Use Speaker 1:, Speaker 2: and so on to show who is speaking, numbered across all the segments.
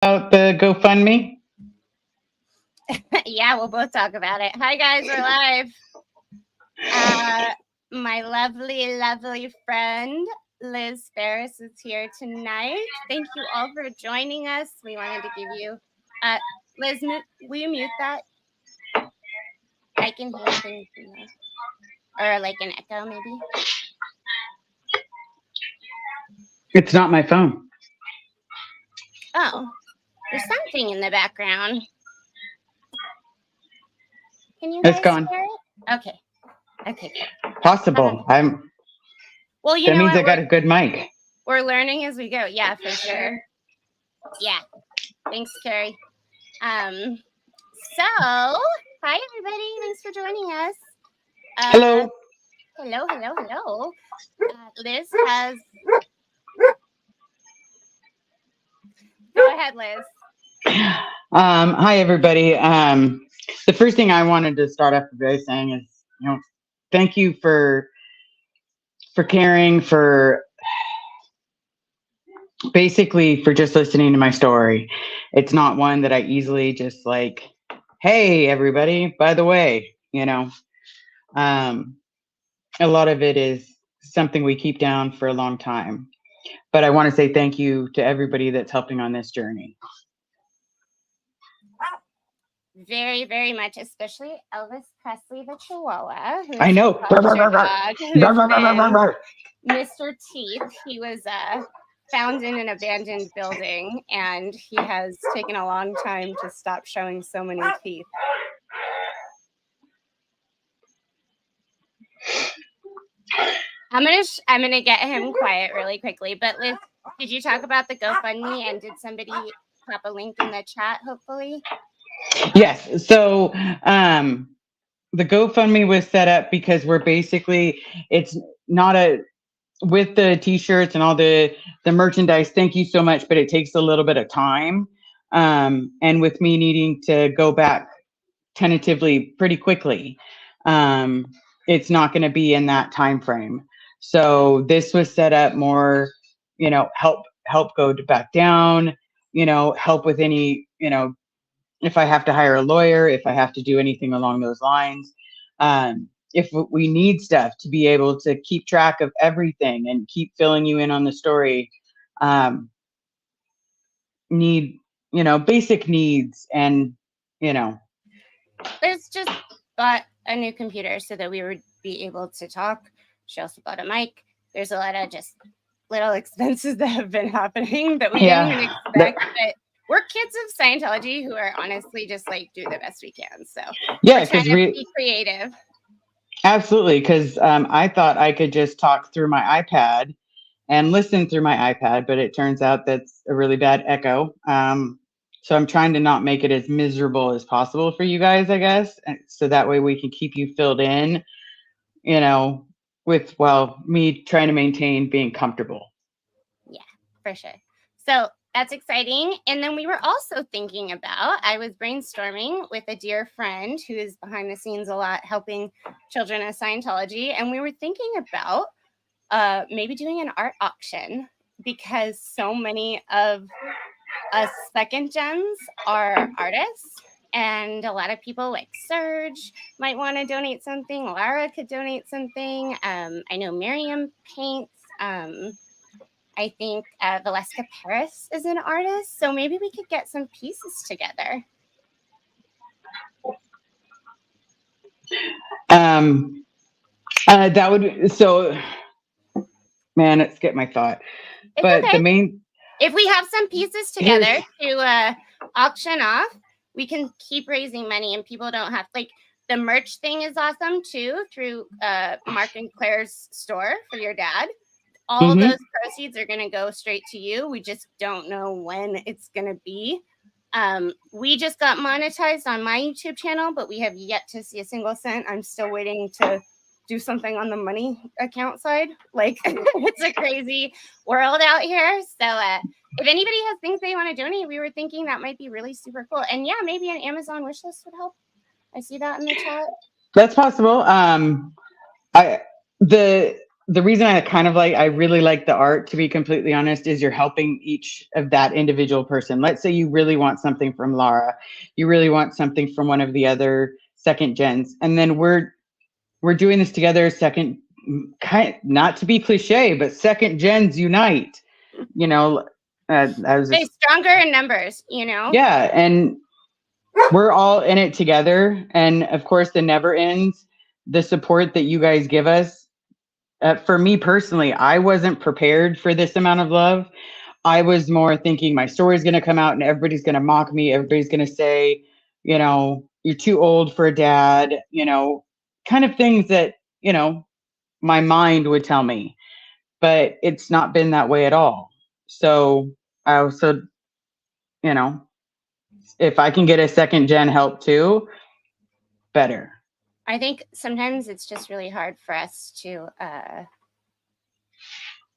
Speaker 1: About the GoFundMe?
Speaker 2: Yeah, we'll both talk about it. Hi, guys, we're live. My lovely, lovely friend Liz Ferris is here tonight. Thank you all for joining us. We wanted to give you, Liz, will you mute that? I can hear things in there, or like an echo, maybe.
Speaker 1: It's not my phone.
Speaker 2: Oh, there's something in the background. Can you guys
Speaker 1: It's gone.
Speaker 2: hear it? Okay. Okay, cool.
Speaker 1: Possible.
Speaker 2: Well, you
Speaker 1: That
Speaker 2: know
Speaker 1: means
Speaker 2: what?
Speaker 1: I got a good mic.
Speaker 2: We're learning as we go. Yeah, for sure. Yeah. Thanks, Carrie. So hi everybody. Thanks for joining us.
Speaker 1: Hello.
Speaker 2: Hello. Liz has. Go ahead, Liz.
Speaker 1: Hi, everybody. The first thing I wanted to start off by saying is, thank you for caring, for basically for just listening to my story. It's not one that I easily just like, hey, everybody, by the way, a lot of it is something we keep down for a long time. But I want to say thank you to everybody that's helping on this journey.
Speaker 2: Very, very much, especially Elvis Presley, the Chihuahua.
Speaker 1: I know.
Speaker 2: Mr. Teeth. He was found in an abandoned building, and he has taken a long time to stop showing so many teeth. I'm gonna get him quiet really quickly. But Liz, did you talk about the GoFundMe, and did somebody pop a link in the chat? Hopefully.
Speaker 1: Yes. So the GoFundMe was set up because it's not with the t-shirts and all the merchandise. Thank you so much, but it takes a little bit of time. And with me needing to go back tentatively pretty quickly, it's not going to be in that time frame. So this was set up more, help go back down, help with any, if I have to hire a lawyer, if I have to do anything along those lines, if we need stuff to be able to keep track of everything and keep filling you in on the story, need, basic needs. And,
Speaker 2: Liz just bought a new computer so that we would be able to talk. She also bought a mic. There's a lot of just little expenses that have been happening that we didn't even expect. But we're kids of Scientology who are honestly just like do the best we can. So
Speaker 1: yeah,
Speaker 2: we're trying to be creative.
Speaker 1: Absolutely, because I thought I could just talk through my iPad and listen through my iPad, but it turns out that's a really bad echo. So I'm trying to not make it as miserable as possible for you guys, I guess, so that way we can keep you filled in, with, me trying to maintain being comfortable.
Speaker 2: Yeah, for sure. So that's exciting. And then we were also thinking about, I was brainstorming with a dear friend who is behind the scenes a lot helping children of Scientology. And we were thinking about maybe doing an art auction, because so many of us second gens are artists. And a lot of people like Serge might want to donate something. Lara could donate something. I know Miriam paints. I think Valeska Paris is an artist. So maybe we could get some pieces together.
Speaker 1: That would, so, man, it skipped my thought.
Speaker 2: It's
Speaker 1: but
Speaker 2: okay. If we have some pieces together to auction off, we can keep raising money, and people don't have, like, the merch thing is awesome too, through Mark and Claire's store for your dad. All those proceeds are going to go straight to you. We just don't know when it's going to be. We just got monetized on my YouTube channel, but we have yet to see a single cent. I'm still waiting to do something on the money account side. Like, it's a crazy world out here. So if anybody has things they want to donate, we were thinking that might be really super cool. And yeah, maybe an Amazon wish list would help. I see that in the chat.
Speaker 1: That's possible. the reason I really like the art, to be completely honest, is you're helping each of that individual person. Let's say you really want something from Lara, you really want something from one of the other second gens, and then we're doing this together. Second, not to be cliche, but second gens unite. You know, I was
Speaker 2: They're
Speaker 1: just,
Speaker 2: stronger in numbers, you know?
Speaker 1: yeah, and we're all in it together. And of course, the never ends. The support that you guys give us. For me personally, I wasn't prepared for this amount of love. I was more thinking my story's going to come out and everybody's going to mock me. Everybody's going to say, you're too old for a dad, kind of things that, my mind would tell me. But it's not been that way at all. So I also, you know, if I can get a second gen help too, better.
Speaker 2: I think sometimes it's just really hard for us to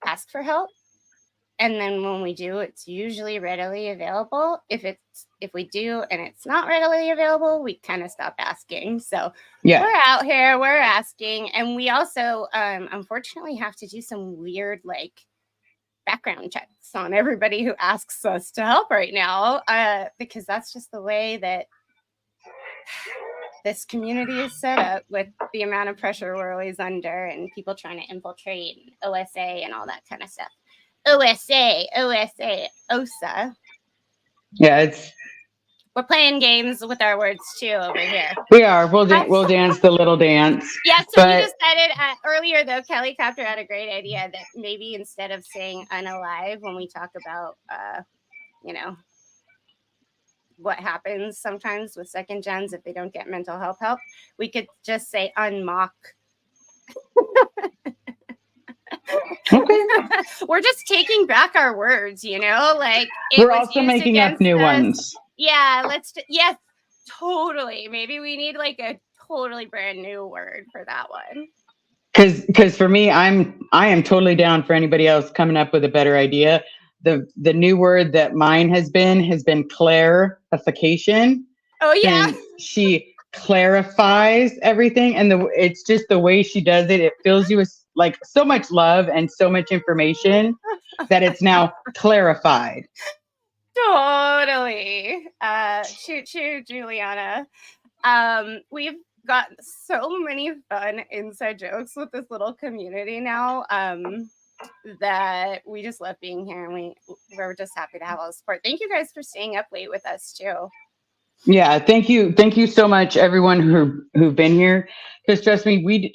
Speaker 2: ask for help. And then when we do, it's usually readily available. If we do and it's not readily available, we kind of stop asking. So we're out here, we're asking. And we also unfortunately have to do some weird background checks on everybody who asks us to help right now, because that's just the way that this community is set up, with the amount of pressure we're always under and people trying to infiltrate OSA and all that kind of stuff. OSA, OSA.
Speaker 1: Yeah,
Speaker 2: we're playing games with our words too over here.
Speaker 1: We are. We'll dance the little dance.
Speaker 2: Yeah, so we decided earlier, though, Kelly Copter had a great idea that maybe instead of saying unalive when we talk about, what happens sometimes with second gens if they don't get mental health help, we could just say unmock.
Speaker 1: Okay.
Speaker 2: We're just taking back our words,
Speaker 1: we're also making up new ones.
Speaker 2: Yeah, yes, totally. Maybe we need a totally brand new word for that one.
Speaker 1: Because for me, I am totally down for anybody else coming up with a better idea. The new word that mine has been clarification.
Speaker 2: Oh yeah.
Speaker 1: And she clarifies everything, and it's just the way she does it. It fills you with so much love and so much information that it's now clarified.
Speaker 2: Totally. Shoot, Juliana. We've got so many fun inside jokes with this little community now. That we just love being here, and we're just happy to have all the support. Thank you guys for staying up late with us too.
Speaker 1: Yeah, thank you so much, everyone who've been here. Because trust me,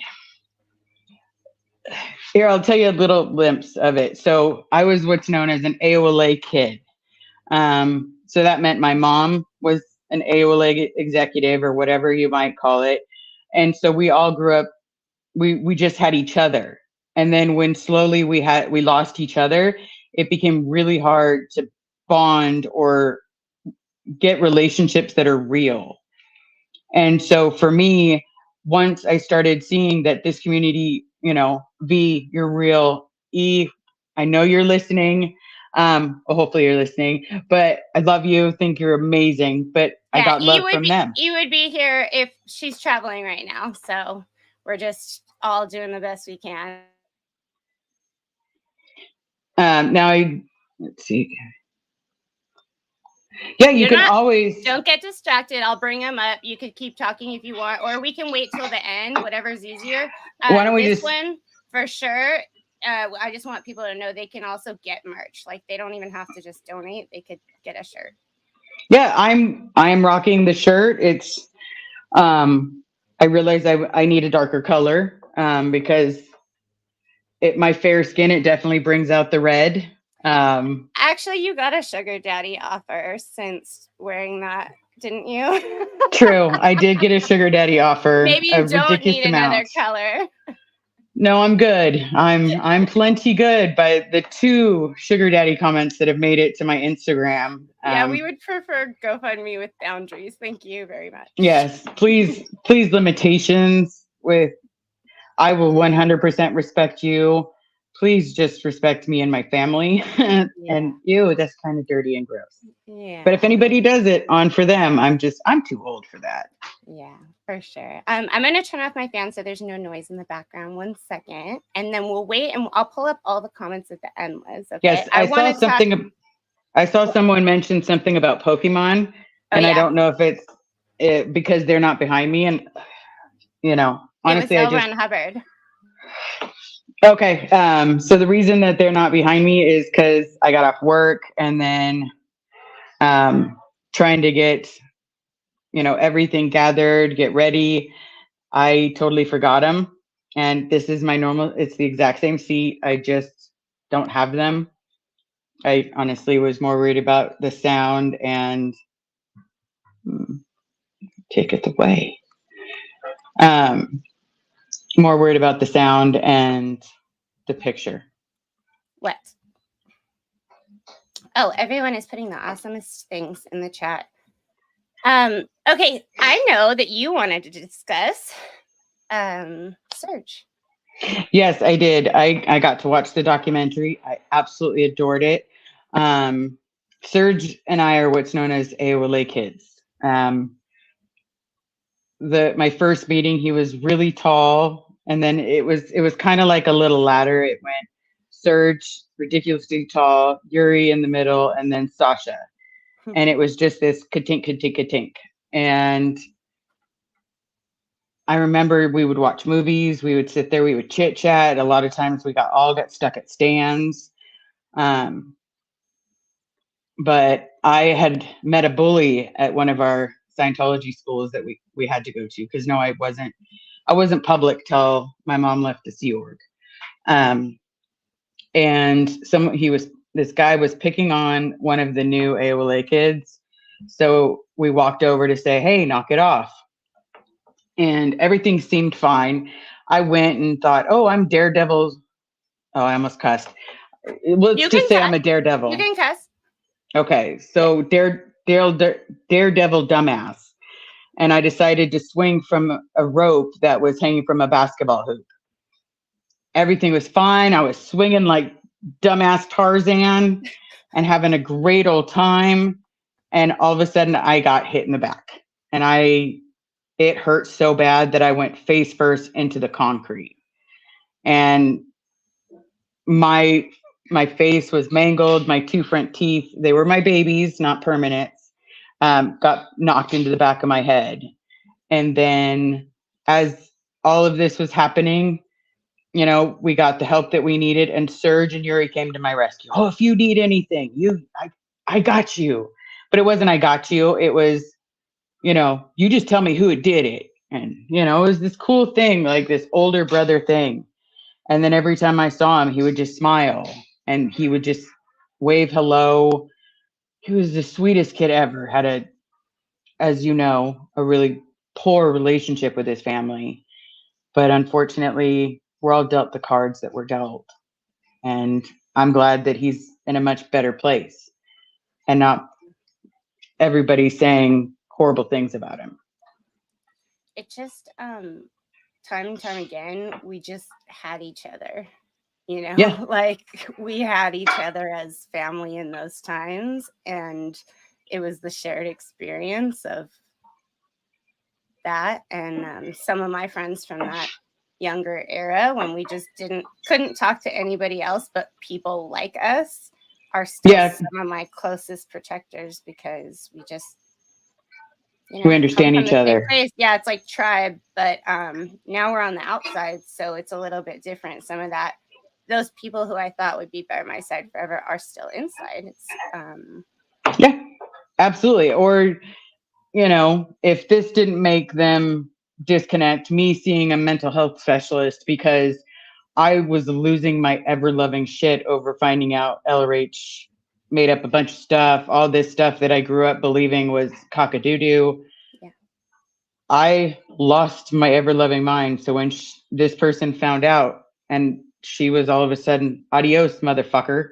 Speaker 1: here I'll tell you a little glimpse of it. So I was what's known as an AOLA kid. So that meant my mom was an AOLA executive or whatever you might call it, and so we all grew up. We just had each other. And then when slowly we lost each other, it became really hard to bond or get relationships that are real. And so for me, once I started seeing that this community, V, you're real. E, I know you're listening. Hopefully you're listening, but I love you. Think you're amazing. But I got love from them.
Speaker 2: E would be here if she's traveling right now. So we're just all doing the best we can.
Speaker 1: Let's see. Yeah, you can always
Speaker 2: don't get distracted. I'll bring them up. You could keep talking if you want, or we can wait till the end, whatever's easier.
Speaker 1: Why don't we
Speaker 2: this one for sure? I just want people to know they can also get merch. They don't even have to just donate. They could get a shirt.
Speaker 1: Yeah, I'm rocking the shirt. It's I realized I need a darker color because my fair skin, it definitely brings out the red.
Speaker 2: Actually, you got a sugar daddy offer since wearing that, didn't you?
Speaker 1: True, I did get a sugar daddy offer.
Speaker 2: Maybe you don't need another color.
Speaker 1: No, I'm good. I'm plenty good by the 2 sugar daddy comments that have made it to my Instagram.
Speaker 2: Yeah, we would prefer GoFundMe with boundaries. Thank you very much.
Speaker 1: Yes, please limitations with. I will 100% respect you. please just respect me and my family.
Speaker 2: Yeah.
Speaker 1: And ew, that's kind of dirty and gross.
Speaker 2: Yeah.
Speaker 1: But if anybody does it, on for them. I'm too old for that.
Speaker 2: Yeah, for sure. I'm gonna turn off my fan so there's no noise in the background. 1 second, and then we'll wait, and I'll pull up all the comments at the end, Liz. Okay.
Speaker 1: Yes, I saw something. I saw someone mention something about Pokemon, and I don't know if it's because they're not behind me, and honestly,
Speaker 2: it was Silver and Hubbard.
Speaker 1: Okay, so the reason that they're not behind me is because I got off work and then trying to get everything gathered, get ready. I totally forgot them, and this is my normal. It's the exact same seat. I just don't have them. I honestly was more worried about the sound and take it away. More worried about the sound and the picture.
Speaker 2: What? Oh, everyone is putting the awesomest things in the chat. Okay, I know that you wanted to discuss Surge.
Speaker 1: Yes, I did. I got to watch the documentary. I absolutely adored it. Serge and I are what's known as AOLA kids. My first meeting, he was really tall, and then it was kind of like a little ladder. It went Serge, ridiculously tall, Yuri in the middle, and then Sasha. And it was just this ka-tink, ka-tink, ka-tink. And I remember we would watch movies, we would sit there, we would chit chat. A lot of times we got stuck at stands. But I had met a bully at one of our Scientology schools that we had to go to, because no, I wasn't public till my mom left the Sea Org. And this guy was picking on one of the new AOLA kids. So we walked over to say, hey, knock it off. And everything seemed fine. I went and thought, oh, I'm Daredevil. Oh, I almost cussed. Let's just say I'm a Daredevil.
Speaker 2: You can cuss.
Speaker 1: Okay, so Daredevil dumbass. And I decided to swing from a rope that was hanging from a basketball hoop. Everything was fine. I was swinging like dumbass Tarzan and having a great old time. And all of a sudden I got hit in the back. And it hurt so bad that I went face first into the concrete. And my face was mangled. My 2 front teeth, they were my babies, not permanents, got knocked into the back of my head. And then as all of this was happening, we got the help that we needed, and Serge and Yuri came to my rescue. Oh, if you need anything, I got you. But it wasn't I got you. It was, you just tell me who did it. And, it was this cool thing, like this older brother thing. And then every time I saw him, he would just smile and he would just wave hello. He was the sweetest kid ever. Had as you know, a really poor relationship with his family. But unfortunately, we're all dealt the cards that we're dealt. And I'm glad that he's in a much better place and not everybody saying horrible things about him.
Speaker 2: It just, time and time again, we just had each other,
Speaker 1: Yeah.
Speaker 2: Like we had each other as family in those times. And it was the shared experience of that. And some of my friends from that younger era, when we just couldn't talk to anybody else but people like us, are still some of my closest protectors, because we just
Speaker 1: we understand each other.
Speaker 2: Yeah, it's like tribe, but now we're on the outside, so it's a little bit different. Some of those people who I thought would be by my side forever are still inside. It's
Speaker 1: yeah, absolutely. Or if this didn't make them disconnect, me seeing a mental health specialist, because I was losing my ever-loving shit over finding out LRH made up a bunch of stuff, all this stuff that I grew up believing was cock-a-doo-doo.
Speaker 2: Yeah.
Speaker 1: I lost my ever-loving mind. So when this person found out, and she was all of a sudden, adios, motherfucker.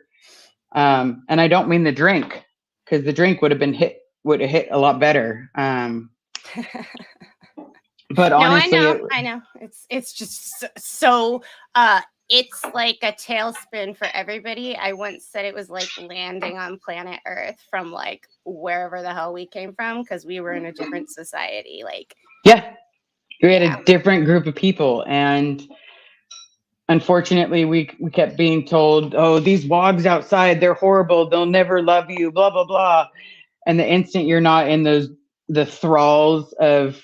Speaker 1: And I don't mean the drink, because the drink would have hit a lot better. But honestly,
Speaker 2: I know. It's just so it's like a tailspin for everybody. I once said it was like landing on planet Earth from like wherever the hell we came from, because we were in a different society. Like,
Speaker 1: Yeah. We had
Speaker 2: yeah,
Speaker 1: a different group of people. And unfortunately, we kept being told, oh, these wogs outside, they're horrible. They'll never love you, blah, blah, blah. And the instant you're not in the thralls of,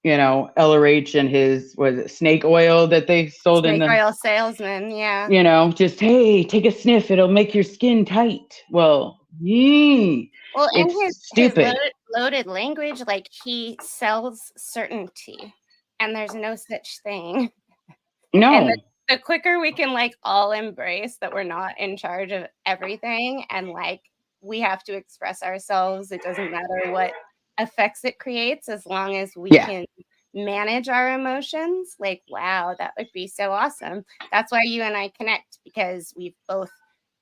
Speaker 1: LRH and his, was it snake oil that they sold in
Speaker 2: snake
Speaker 1: the,
Speaker 2: oil salesman. Yeah.
Speaker 1: just, hey, take a sniff. It'll make your skin tight. Well,
Speaker 2: Well, in
Speaker 1: it's
Speaker 2: his
Speaker 1: stupid.
Speaker 2: loaded language, like he sells certainty, and there's no such thing.
Speaker 1: No.
Speaker 2: And the quicker we can like all embrace that we're not in charge of everything, and like we have to express ourselves, it doesn't matter what effects it creates, as long as we can manage our emotions. Like, wow, that would be so awesome. That's why you and I connect, because we've both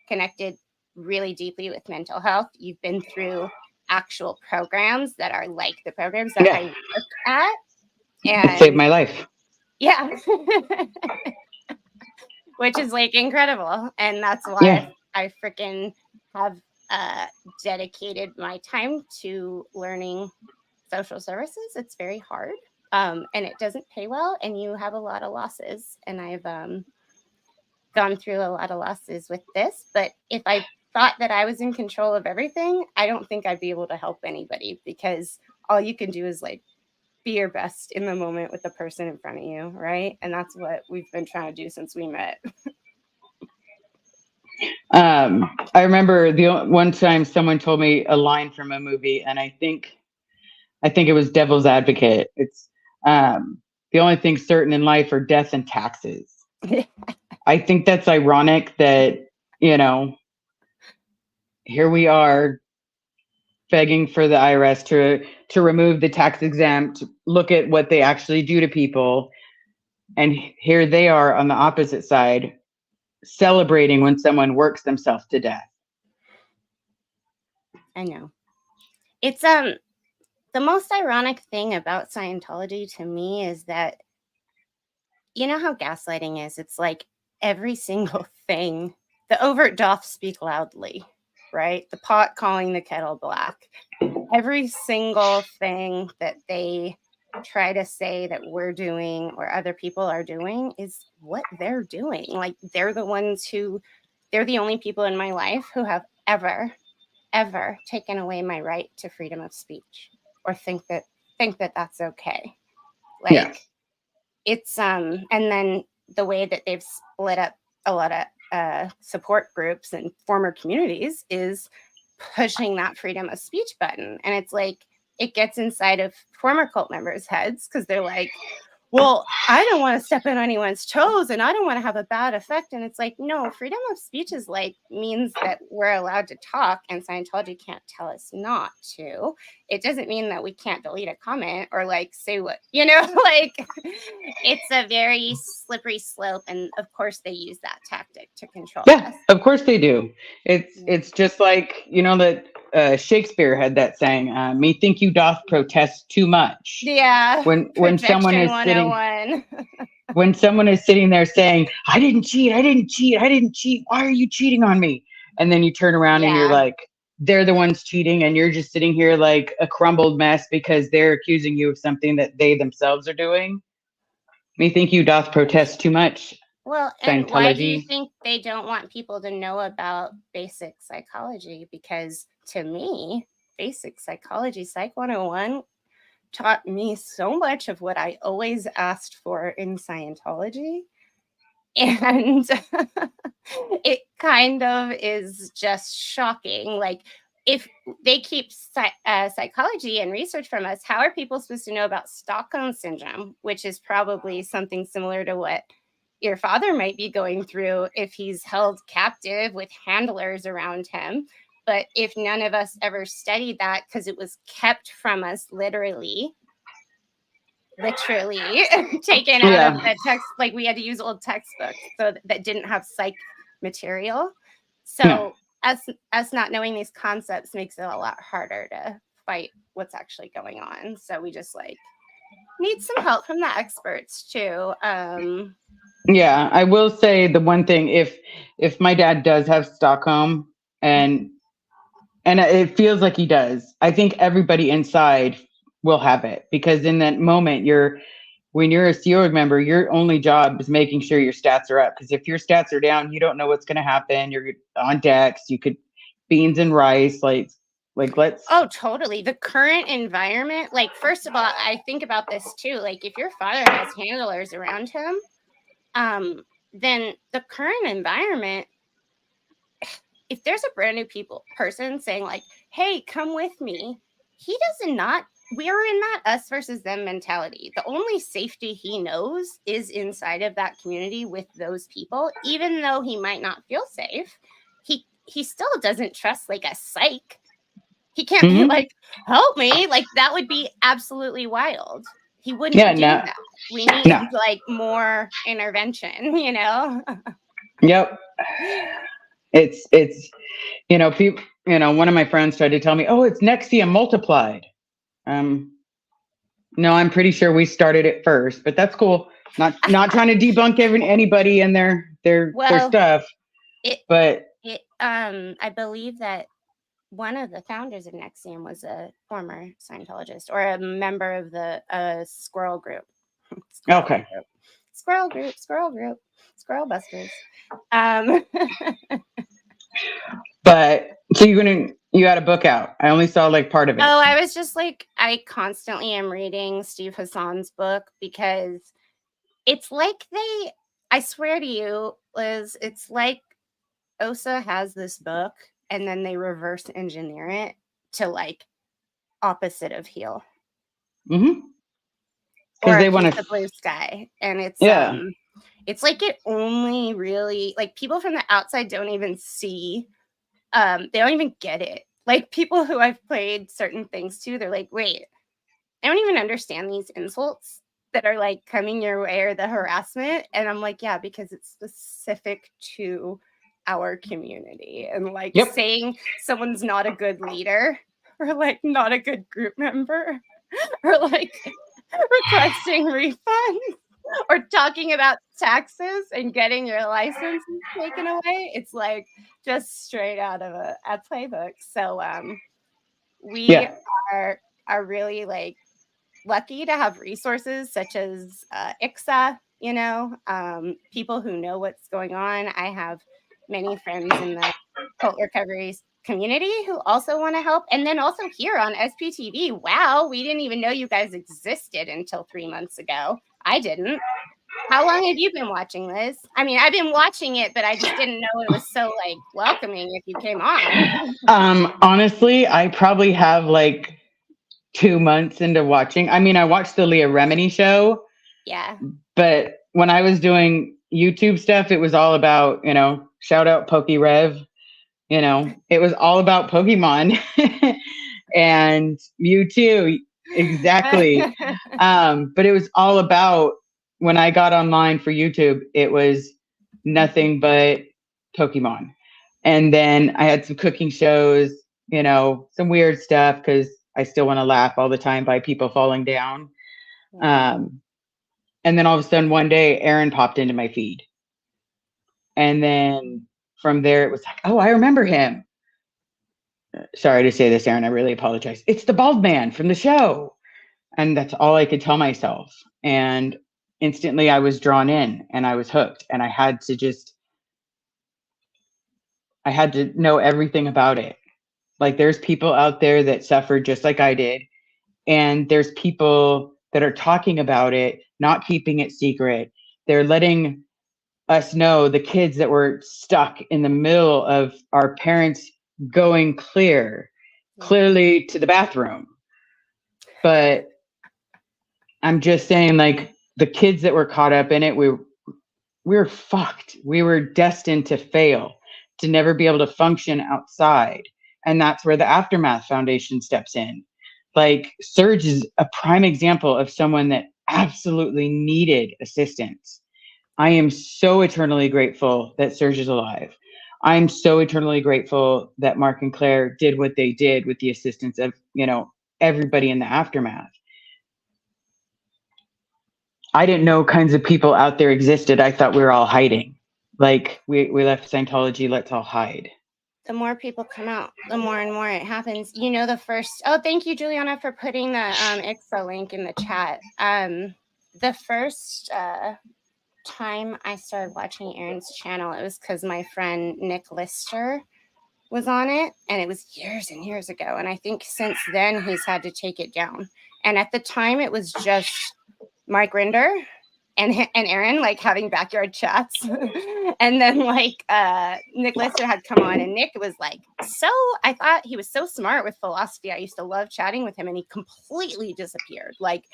Speaker 2: connected really deeply with mental health. You've been through actual programs that are like the programs that I work at. And
Speaker 1: it saved my life.
Speaker 2: Yeah. Which is like incredible. And that's why I freaking have dedicated my time to learning social services. It's very hard. And it doesn't pay well, and you have a lot of losses. And I've gone through a lot of losses with this. But if I thought that I was in control of everything, I don't think I'd be able to help anybody, because all you can do is like be your best in the moment with the person in front of you, right? And that's what we've been trying to do since we met.
Speaker 1: I remember the one time someone told me a line from a movie, and I think it was Devil's Advocate. It's the only thing certain in life are death and taxes. I think that's ironic that, here we are begging for the IRS to remove the tax exempt, look at what they actually do to people. And here they are on the opposite side, celebrating when someone works themselves to death.
Speaker 2: I know. It's the most ironic thing about Scientology to me is that, you know how gaslighting is? It's like every single thing, the overt doth speak loudly, right? The pot calling the kettle black. Every single thing that they try to say that we're doing or other people are doing is what they're doing. Like, they're the only people in my life who have ever taken away my right to freedom of speech, or think that that's okay. Like, it's and then the way that they've split up a lot of support groups and former communities is pushing that freedom of speech button. And it's like, it gets inside of former cult members' heads, because they're like, well, I don't want to step on anyone's toes, and I don't want to have a bad effect. And it's like, no, freedom of speech is like, means that we're allowed to talk, and Scientology can't tell us not to. It doesn't mean that we can't delete a comment or like say what, like, it's a very slippery slope. And of course they use that tactic to control us.
Speaker 1: Of course they do. It's just like, that Shakespeare had that saying, me think you doth protest too much.
Speaker 2: Yeah.
Speaker 1: When someone is
Speaker 2: 101.
Speaker 1: when someone is sitting there saying, I didn't cheat, why are you cheating on me? And then you turn around and you're like, they're the ones cheating, and you're just sitting here like a crumbled mess because they're accusing you of something that they themselves are doing. Me think you doth protest too much.
Speaker 2: Well, and why do you think they don't want people to know about basic psychology? Because to me, basic psychology, Psych 101, taught me so much of what I always asked for in Scientology. And it kind of is just shocking. Like, if they keep psychology and research from us, how are people supposed to know about Stockholm Syndrome, which is probably something similar to what your father might be going through if he's held captive with handlers around him? But if none of us ever studied that, because it was kept from us literally taken out of the text, like we had to use old textbooks so that didn't have psych material. So us not knowing these concepts makes it a lot harder to fight what's actually going on. So we just like need some help from the experts too.
Speaker 1: Yeah, I will say the one thing, if my dad does have Stockholm, and it feels like he does, I think everybody inside will have it, because in that moment when you're a Sea Org member, your only job is making sure your stats are up, because if your stats are down, you don't know what's going to happen. You're on decks, you could beans and rice, like let's.
Speaker 2: Oh, totally. The current environment, like, first of all, I think about this too. Like, if your father has handlers around him, then the current environment, if there's a brand new person saying like, "Hey, come with me," he does not. We're in that us versus them mentality. The only safety he knows is inside of that community with those people. Even though he might not feel safe, he still doesn't trust like a psych. He can't be
Speaker 1: Mhm.
Speaker 2: like, "Help me!" Like that would be absolutely wild. He wouldn't
Speaker 1: Yeah,
Speaker 2: do
Speaker 1: no,
Speaker 2: that. We need
Speaker 1: no.
Speaker 2: like more intervention, you know?
Speaker 1: Yep. It's people. One of my friends tried to tell me, "Oh, it's Nexium multiplied." Um, no, I'm pretty sure we started it first, but that's cool. Not trying to debunk anybody and their
Speaker 2: Well,
Speaker 1: stuff,
Speaker 2: it
Speaker 1: but
Speaker 2: I believe that one of the founders of Nexium was a former Scientologist or a member of the Squirrel Group.
Speaker 1: okay.
Speaker 2: Squirrel Group, Squirrel Busters. Um,
Speaker 1: But so you got a book out. I only saw like part of it.
Speaker 2: Oh, I was just like, I constantly am reading Steve Hassan's book because it's like I swear to you, Liz, it's like OSA has this book and then they reverse engineer it to like opposite of heal.
Speaker 1: Mm-hmm.
Speaker 2: Or
Speaker 1: Because
Speaker 2: a
Speaker 1: they want
Speaker 2: piece
Speaker 1: to.
Speaker 2: of blue sky. And
Speaker 1: Yeah.
Speaker 2: it's like it only really like people from the outside don't even see, they don't even get it. Like people who I've played certain things to, they're like, wait, I don't even understand these insults that are like coming your way or the harassment. And I'm like, yeah, because it's specific to our community. And like
Speaker 1: Yep.
Speaker 2: saying someone's not a good leader or like not a good group member or like requesting refunds or talking about taxes and getting your license taken away. It's like just straight out of a playbook. So we
Speaker 1: Yeah.
Speaker 2: are really like lucky to have resources such as ICSA, people who know what's going on. I have many friends in the cult recovery community who also want to help. And then also here on SPTV, wow, we didn't even know you guys existed until 3 months ago. I didn't. How long have you been watching this? I mean, I've been watching it, but I just didn't know it was so like welcoming if you came on.
Speaker 1: Honestly, I probably have like 2 months into watching. I mean, I watched the Leah Remini show,
Speaker 2: Yeah.
Speaker 1: but when I was doing YouTube stuff, it was all about, shout out PokeRev. It was all about Pokemon and Mewtwo. Exactly. But it was all about, when I got online for YouTube, it was nothing but Pokemon. And then I had some cooking shows, some weird stuff, because I still want to laugh all the time by people falling down. Um, and then all of a sudden one day, Aaron popped into my feed. And then from there, it was like, oh, I remember him. Sorry to say this, Aaron. I really apologize. It's the bald man from the show. And that's all I could tell myself. And instantly I was drawn in and I was hooked. And I had to know everything about it. Like, there's people out there that suffered just like I did. And there's people that are talking about it, not keeping it secret. They're letting us know, the kids that were stuck in the middle of our parents going clearly to the bathroom. But I'm just saying, like, the kids that were caught up in it, we were fucked. We were destined to fail, to never be able to function outside. And that's where the Aftermath Foundation steps in. Like, Serge is a prime example of someone that absolutely needed assistance. I am so eternally grateful that Serge is alive. I'm so eternally grateful that Mark and Claire did what they did with the assistance of, everybody in the aftermath. I didn't know kinds of people out there existed. I thought we were all hiding. Like we left Scientology, let's all hide.
Speaker 2: The more people come out, the more and more it happens. You know, the first, oh, thank you, Juliana, for putting the ICSA link in the chat. The first time I started watching Aaron's channel, it was because my friend Nick Lister was on it, and it was years and years ago. And I think since then he's had to take it down. And at the time, it was just Mike Rinder and Aaron, like, having backyard chats. And then like Nick Lister had come on, and Nick was like, so I thought he was so smart with philosophy. I used to love chatting with him, and he completely disappeared. Like,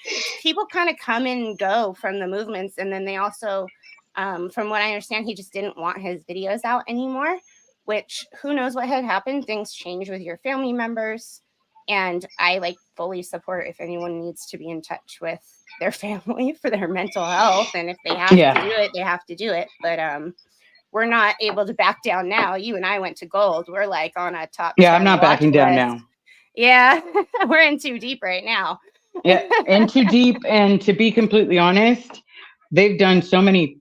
Speaker 2: people kind of come and go from the movements, and then they also, from what I understand, he just didn't want his videos out anymore, which who knows what had happened. Things change with your family members, and I like fully support if anyone needs to be in touch with their family for their mental health, and if they have to do it, they have to do it. But we're not able to back down now. You and I went to gold. We're like on a top.
Speaker 1: Yeah, I'm not backing down now.
Speaker 2: Yeah, we're in too deep right now.
Speaker 1: Yeah, in too deep. And to be completely honest, they've done so many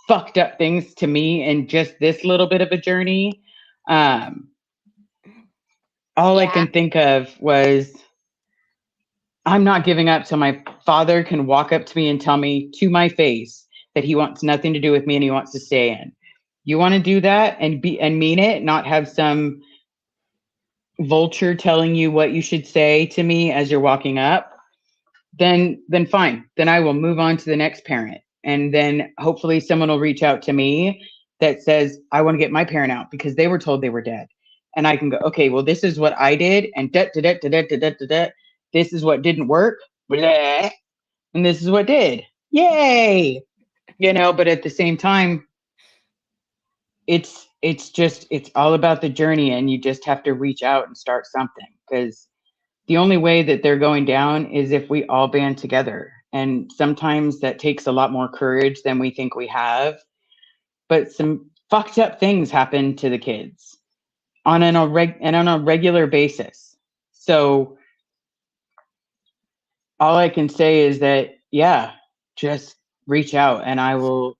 Speaker 1: fucked up things to me in just this little bit of a journey. All I can think of was, I'm not giving up till my father can walk up to me and tell me to my face that he wants nothing to do with me and he wants to stay in. You want to do that and mean it, not have some vulture telling you what you should say to me as you're walking up, then fine. Then I will move on to the next parent. And then hopefully someone will reach out to me that says, I want to get my parent out because they were told they were dead. And I can go, okay, well, this is what I did. And this is what didn't work. Blah, and this is what did. Yay. But at the same time, it's all about the journey, and you just have to reach out and start something, because the only way that they're going down is if we all band together. And sometimes that takes a lot more courage than we think we have. But some fucked up things happen to the kids on a regular basis. So all I can say is that, just reach out, and I will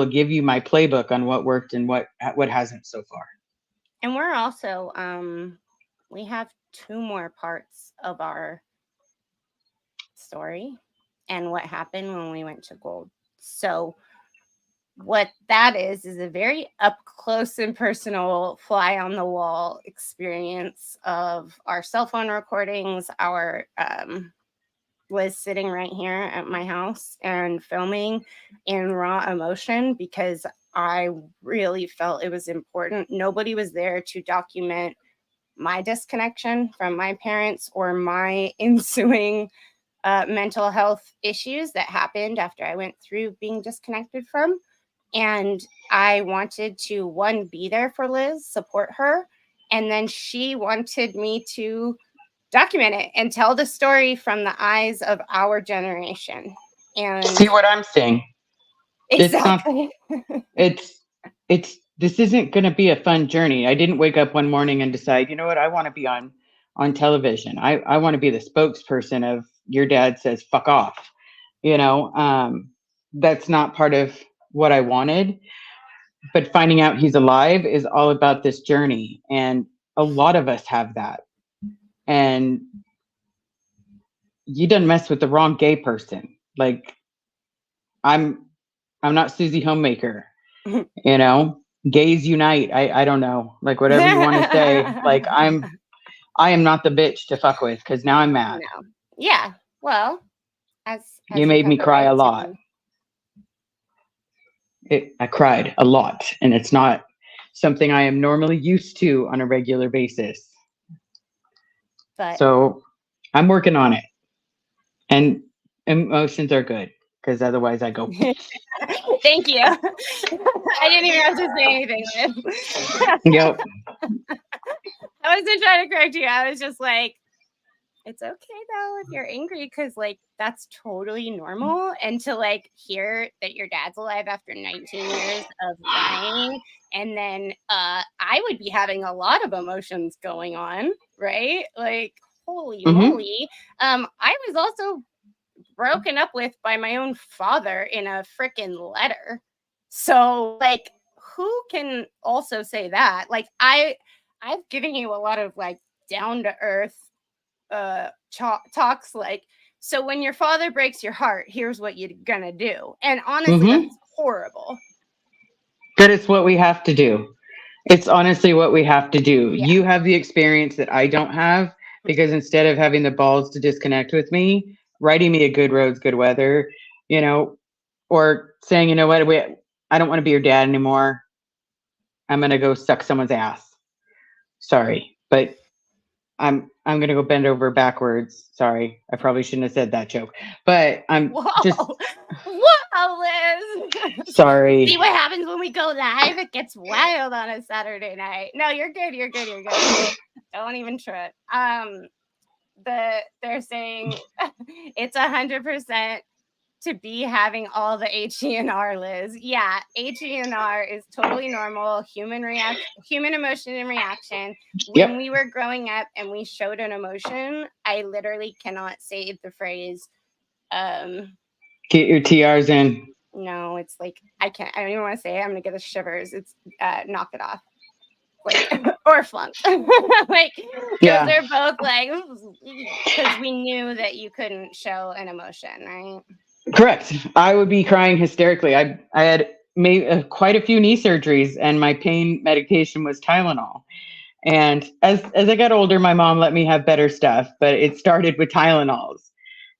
Speaker 1: give you my playbook on what worked and what hasn't so far.
Speaker 2: And we're also, we have 2 more parts of our story and what happened when we went to gold. So what that is a very up close and personal, fly on the wall experience of our cell phone recordings, our Liz sitting right here at my house and filming in raw emotion, because I really felt it was important. Nobody was there to document my disconnection from my parents or my ensuing mental health issues that happened after I went through being disconnected from. And I wanted to, one, be there for Liz, support her. And then she wanted me to document it and tell the story from the eyes of our generation. And
Speaker 1: see what I'm seeing.
Speaker 2: Exactly.
Speaker 1: This isn't going to be a fun journey. I didn't wake up one morning and decide, you know what, I want to be on television. I want to be the spokesperson of your dad says fuck off. That's not part of what I wanted. But finding out he's alive is all about this journey. And a lot of us have that. And you done mess with the wrong gay person. Like, I'm not Susie Homemaker, gays unite. I don't know, like, whatever you want to say. Like, I am not the bitch to fuck with, because now I'm mad.
Speaker 2: No. Yeah. Well, as
Speaker 1: you made me cry a lot. I cried a lot, and it's not something I am normally used to on a regular basis.
Speaker 2: But
Speaker 1: so I'm working on it, and emotions are good, because otherwise I go.
Speaker 2: Thank you. I didn't even have to say anything.
Speaker 1: Yep.
Speaker 2: I wasn't trying to correct you. I was just like, it's okay though if you're angry, because like that's totally normal. And to like hear that your dad's alive after 19 years of lying, and then I would be having a lot of emotions going on, right? Like, holy moly. I was also broken up with by my own father in a freaking letter. So like, who can also say that? Like, I've given you a lot of like down to earth talks, like, so when your father breaks your heart, here's what you're gonna do. And honestly, that's horrible.
Speaker 1: But it's what we have to do. It's honestly what we have to do.
Speaker 2: Yeah.
Speaker 1: You have the experience that I don't have because instead of having the balls to disconnect with me, writing me a good roads, good weather, you know, or saying, you know what, I don't want to be your dad anymore. I'm gonna go suck someone's ass. Sorry, but I'm gonna go bend over backwards. Sorry, I probably shouldn't have said that joke, but I'm just
Speaker 2: Whoa, Liz.
Speaker 1: sorry.
Speaker 2: See what happens when we go live? It gets wild on a Saturday night. No, you're good. You're good. You're good. Don't even trip. They're saying it's 100% to be having all the HE&R, Liz. Yeah, HE&R is totally normal. Human emotion and reaction. When we were growing up and we showed an emotion, I literally cannot say the phrase.
Speaker 1: Get your TRs in.
Speaker 2: No, it's like I don't even want to say it. I'm gonna get the shivers. It's knock it off. Like, or flunk. Like, those are both like, because we knew that you couldn't show an emotion, right?
Speaker 1: Correct. I would be crying hysterically. I had made quite a few knee surgeries, and my pain medication was Tylenol. And as I got older, my mom let me have better stuff, but it started with Tylenols.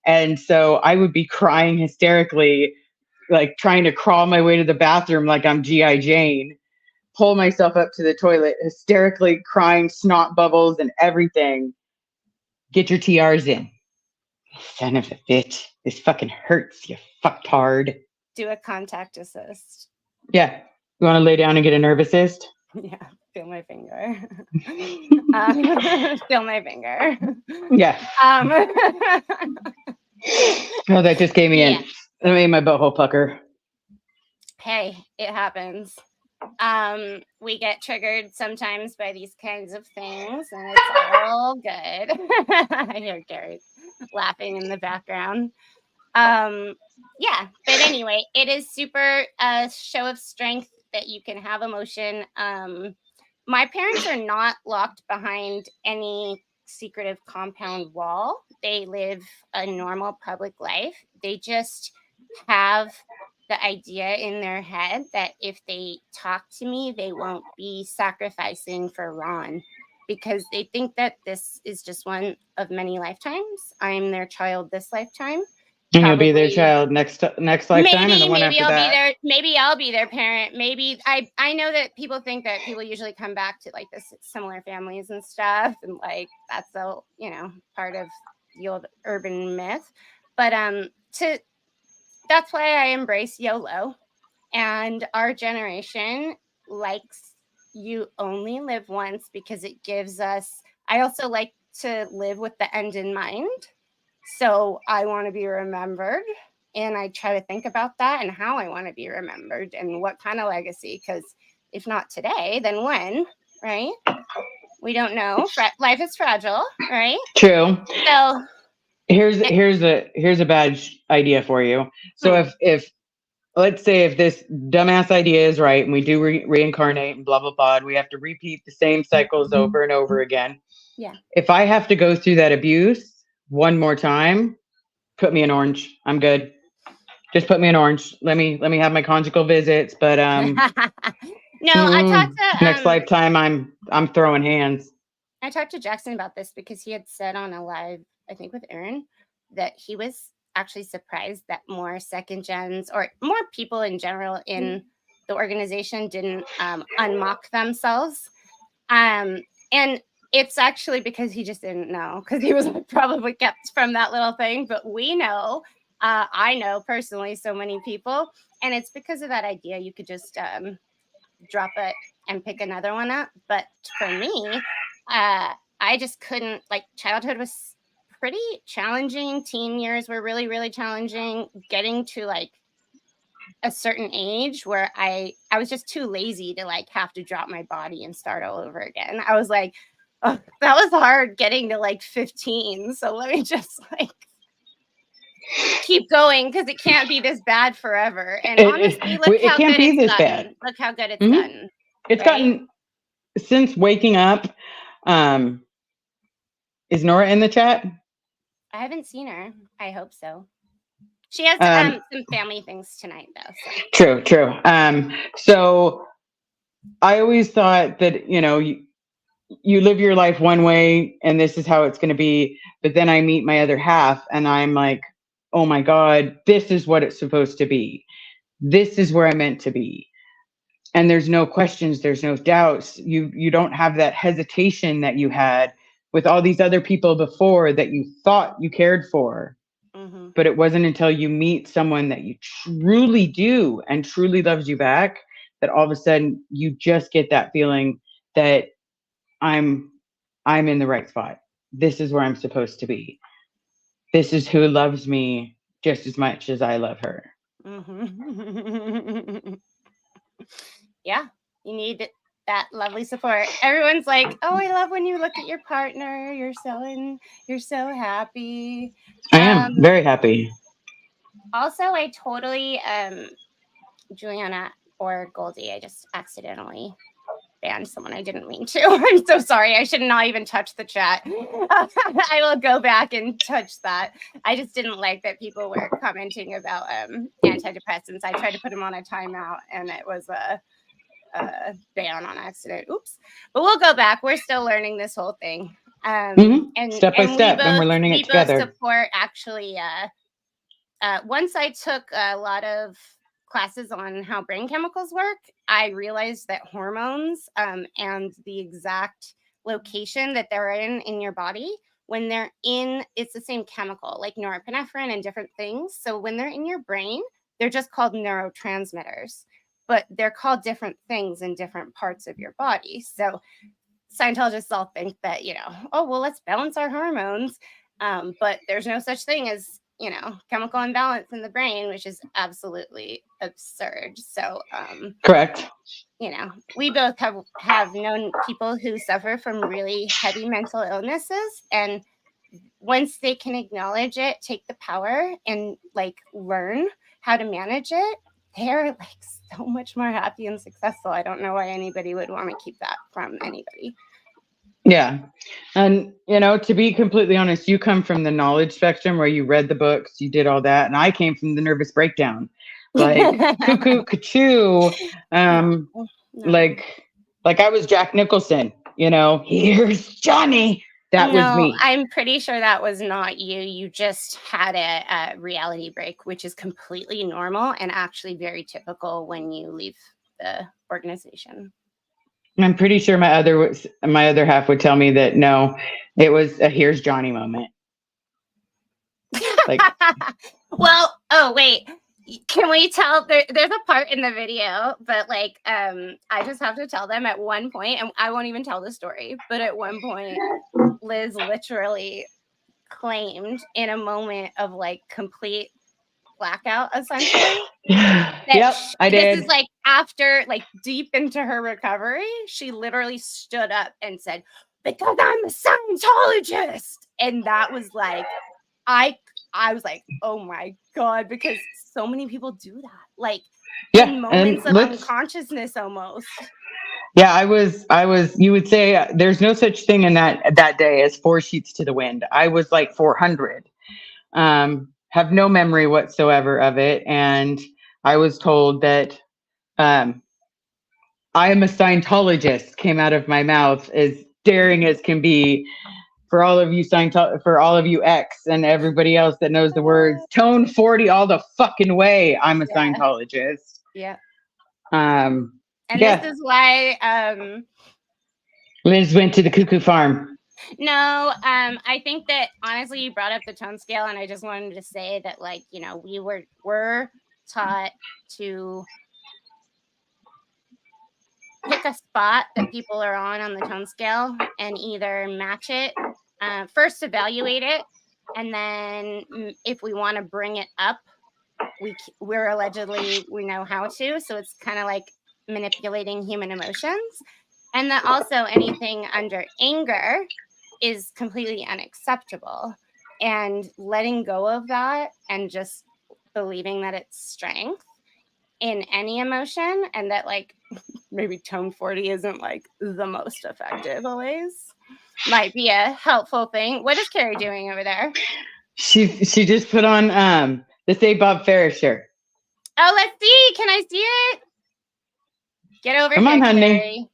Speaker 1: And so I would be crying hysterically, like trying to crawl my way to the bathroom like I'm G.I. Jane, pull myself up to the toilet, hysterically crying, snot bubbles and everything. Get your TRs in. Son of a bitch. This fucking hurts, you fucktard.
Speaker 2: Do a contact assist.
Speaker 1: Yeah. You want to lay down and get a nerve assist?
Speaker 2: Yeah. Feel my finger. Feel my finger.
Speaker 1: Yeah. Oh, that just gave me that made my butthole pucker. Hey,
Speaker 2: it happens. We get triggered sometimes by these kinds of things, and it's all good. I hear Gary laughing in the background. Yeah, but anyway, it is super show of strength that you can have emotion. My parents are not locked behind any secretive compound wall. They live a normal public life. They just have the idea in their head that if they talk to me, they won't be sacrificing for Ron, because they think that this is just one of many lifetimes. I'm their child this lifetime.
Speaker 1: And you'll be their child next lifetime, and the one after that.
Speaker 2: Maybe I'll be their parent. Maybe I know that people think that people usually come back to like this similar families and stuff, and like that's a part of the old urban myth. But that's why I embrace YOLO, and our generation likes you only live once because it gives us. I also like to live with the end in mind. So I want to be remembered, and I try to think about that and how I want to be remembered and what kind of legacy, because if not today, then when, right? We don't know. Life is fragile, right?
Speaker 1: True.
Speaker 2: So
Speaker 1: here's a bad idea for you. So if let's say if this dumbass idea is right and we do reincarnate and blah, blah, blah, and we have to repeat the same cycles over and over again.
Speaker 2: Yeah.
Speaker 1: If I have to go through that abuse one more time, put me in orange. I'm good. Just put me in orange. Let me have my conjugal visits. But
Speaker 2: no, I talked to
Speaker 1: next lifetime. I'm throwing hands.
Speaker 2: I talked to Jackson about this because he had said on a live, I think with Aaron, that he was actually surprised that more second gens or more people in general in the organization didn't unmock themselves. And it's actually because he just didn't know, because he was probably kept from that little thing. But we know, I know personally so many people, and it's because of that idea. You could just drop it and pick another one up. But for me, I just couldn't, like, childhood was pretty challenging. Teen years were really, really challenging. Getting to like a certain age where I was just too lazy to like have to drop my body and start all over again. I was like, oh, that was hard getting to like 15. So let me just like keep going because it can't be this bad forever. And honestly, look how
Speaker 1: can't
Speaker 2: good
Speaker 1: be
Speaker 2: it's
Speaker 1: this
Speaker 2: gotten.
Speaker 1: bad.
Speaker 2: Look how good it's
Speaker 1: Mhm.
Speaker 2: gotten.
Speaker 1: It's
Speaker 2: right?
Speaker 1: gotten since waking up. Is Nora in the chat?
Speaker 2: I haven't seen her. I hope so. She has some family things tonight, though. So.
Speaker 1: True. So I always thought that, you live your life one way and this is how it's going to be. But then I meet my other half and I'm like, oh my God, this is what it's supposed to be. This is where I'm meant to be. And there's no questions, there's no doubts. You don't have that hesitation that you had with all these other people before that you thought you cared for.
Speaker 2: Mm-hmm.
Speaker 1: But it wasn't until you meet someone that you truly do and truly loves you back that all of a sudden you just get that feeling that I'm in the right spot. This is where I'm supposed to be. This is who loves me just as much as I love her.
Speaker 2: Mm-hmm. Yeah, you need that lovely support. Everyone's like, "Oh, I love when you look at your partner. You're so happy."
Speaker 1: I am very happy.
Speaker 2: Also, I totally Juliana or Goldie, I just accidentally banned someone I didn't mean to. I'm so sorry. I should not even touch the chat. I will go back and touch that. I just didn't like that people were commenting about antidepressants. I tried to put them on a timeout and it was a ban on accident. Oops. But we'll go back. We're still learning this whole thing. And
Speaker 1: step by step, and we're learning it together.
Speaker 2: We both support actually. Once I took a lot of classes on how brain chemicals work, I realized that hormones and the exact location that they're in your body, when they're in, it's the same chemical, like norepinephrine and different things. So when they're in your brain, they're just called neurotransmitters, but they're called different things in different parts of your body. So Scientologists all think that, oh, well, let's balance our hormones. But there's no such thing as, chemical imbalance in the brain, which is absolutely absurd. So,
Speaker 1: correct.
Speaker 2: We both have known people who suffer from really heavy mental illnesses. And once they can acknowledge it, take the power and learn how to manage it, they're so much more happy and successful. I don't know why anybody would want to keep that from anybody.
Speaker 1: Yeah. And, to be completely honest, you come from the knowledge spectrum where you read the books, you did all that. And I came from the nervous breakdown, like cuckoo, cuckoo. No. Like I was Jack Nicholson, here's Johnny. That was me.
Speaker 2: I'm pretty sure that was not you. You just had a reality break, which is completely normal and actually very typical when you leave the organization.
Speaker 1: I'm pretty sure my other half would tell me that no, it was a here's Johnny moment.
Speaker 2: Well, oh wait, can we tell? There's a part in the video, but I just have to tell them at one point, and I won't even tell the story. But at one point, Liz literally claimed in a moment of complete blackout, essentially.
Speaker 1: Yep, I did.
Speaker 2: This is after deep into her recovery, she literally stood up and said, "Because I'm a Scientologist," and that was I was like, oh my God, because so many people do that, in moments of unconsciousness almost.
Speaker 1: Yeah, I was, you would say there's no such thing in that day as 4 sheets to the wind. I was 400, have no memory whatsoever of it. And I was told that I am a Scientologist came out of my mouth as daring as can be. For all of you for all of you X and everybody else that knows the words, tone 40 all the fucking way. I'm a Scientologist.
Speaker 2: Yeah.
Speaker 1: And
Speaker 2: this is why
Speaker 1: Liz went to the cuckoo farm.
Speaker 2: No, I think that honestly you brought up the tone scale, and I just wanted to say that we were taught to pick a spot that people are on the tone scale and either match it, first evaluate it, and then if we want to bring it up, we're allegedly we know how to. So it's kind of like manipulating human emotions, and that also anything under anger is completely unacceptable. and letting go of that and just believing that it's strength in any emotion, and that like maybe tone 40 isn't like the most effective always, might be a helpful thing. What is Carrie doing over there?
Speaker 1: She just put on the Say Bob Ferris shirt.
Speaker 2: Oh, let's see. Can I see it? Get over
Speaker 1: Come
Speaker 2: here,
Speaker 1: on, honey.
Speaker 2: Carrie.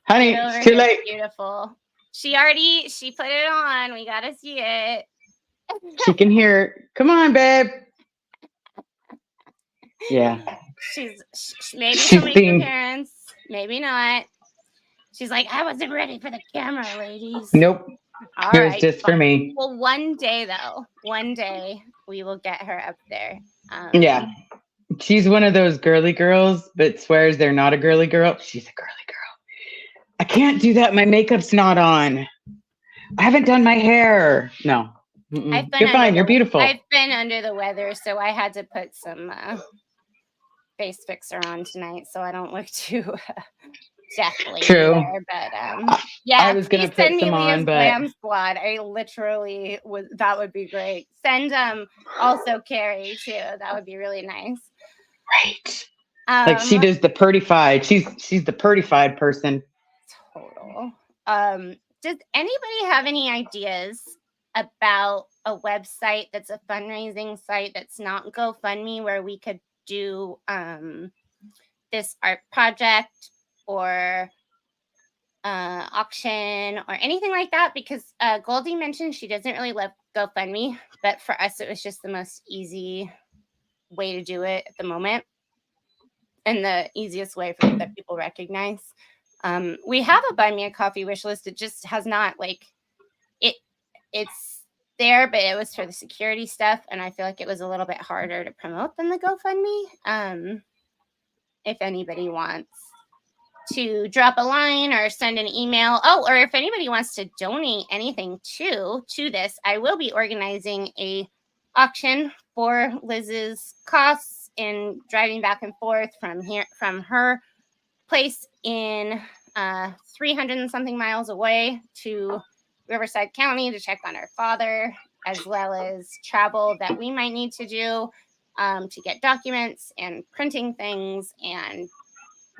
Speaker 1: Honey,
Speaker 2: Get over
Speaker 1: it's too
Speaker 2: here.
Speaker 1: late.
Speaker 2: Beautiful. She put it on. We gotta see it.
Speaker 1: She can hear it. Come on, babe. Yeah.
Speaker 2: Maybe she'll make appearance. Maybe not. She's like, I wasn't ready for the camera, ladies.
Speaker 1: Nope.
Speaker 2: All
Speaker 1: it was
Speaker 2: right,
Speaker 1: just for me.
Speaker 2: Well, one day we will get her up there.
Speaker 1: Yeah. She's one of those girly girls, but swears they're not a girly girl. She's a girly girl. I can't do that. My makeup's not on. I haven't done my hair. No. You're fine. You're beautiful.
Speaker 2: I've been under the weather, so I had to put some face fixer on tonight, so I don't look too deathly.
Speaker 1: True.
Speaker 2: There, but yeah,
Speaker 1: I was gonna put some on, but
Speaker 2: Glam Squad. I literally would. That would be great. Send also Carrie too. That would be really nice.
Speaker 1: Right. Like she does the purtified. She's the purtified person.
Speaker 2: Total. Does anybody have any ideas about a website that's a fundraising site that's not GoFundMe, where we could do this art project or auction or anything like that? Because Goldie mentioned she doesn't really love GoFundMe, but for us it was just the most easy way to do it at the moment, and the easiest way that people recognize. We have a Buy Me a Coffee wish list. It just has not it's there, but it was for the security stuff, and I feel like it was a little bit harder to promote than the GoFundMe. If anybody wants to drop a line or send an email, or if anybody wants to donate anything to this, I will be organizing a auction for Liz's costs in driving back and forth from her place in 300 and something miles away to Riverside County to check on her father, as well as travel that we might need to do to get documents and printing things and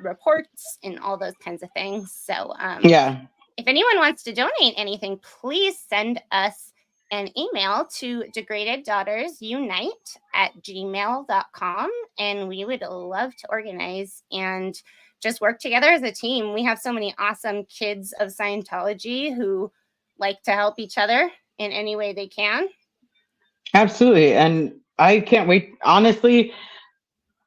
Speaker 2: reports and all those kinds of things. So if anyone wants to donate anything, please send us an email to degradeddaughtersunite@gmail.com, and we would love to organize and just work together as a team. We have so many awesome kids of Scientology who like to help each other in any way they can.
Speaker 1: Absolutely. And I can't wait. Honestly,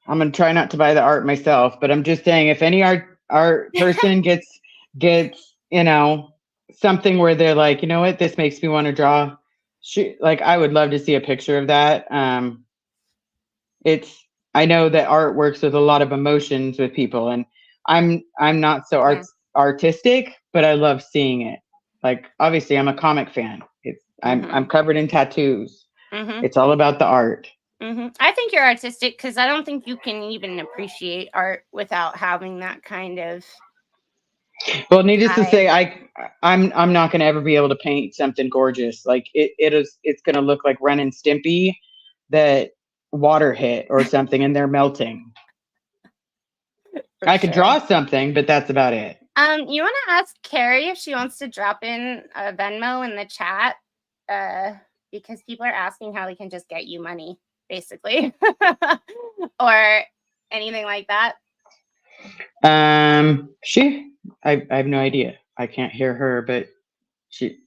Speaker 1: I'm going to try not to buy the art myself, but I'm just saying, if any art person gets, something where they're like, you know what, this makes me want to draw. I would love to see a picture of that. I know that art works with a lot of emotions with people, and I'm not so artistic, but I love seeing it. Like, obviously I'm a comic fan. I'm covered in tattoos. It's all about the art.
Speaker 2: I think you're artistic, because I don't think you can even appreciate art without having that kind of.
Speaker 1: Well, needless to say, I'm not going to ever be able to paint something gorgeous. Like it's going to look like Ren and Stimpy that water hit or something and they're melting. I could draw something, but that's about it.
Speaker 2: You want to ask Carrie if she wants to drop in a Venmo in the chat, because people are asking how they can just get you money, basically, or anything like that.
Speaker 1: I have no idea. I can't hear her, but she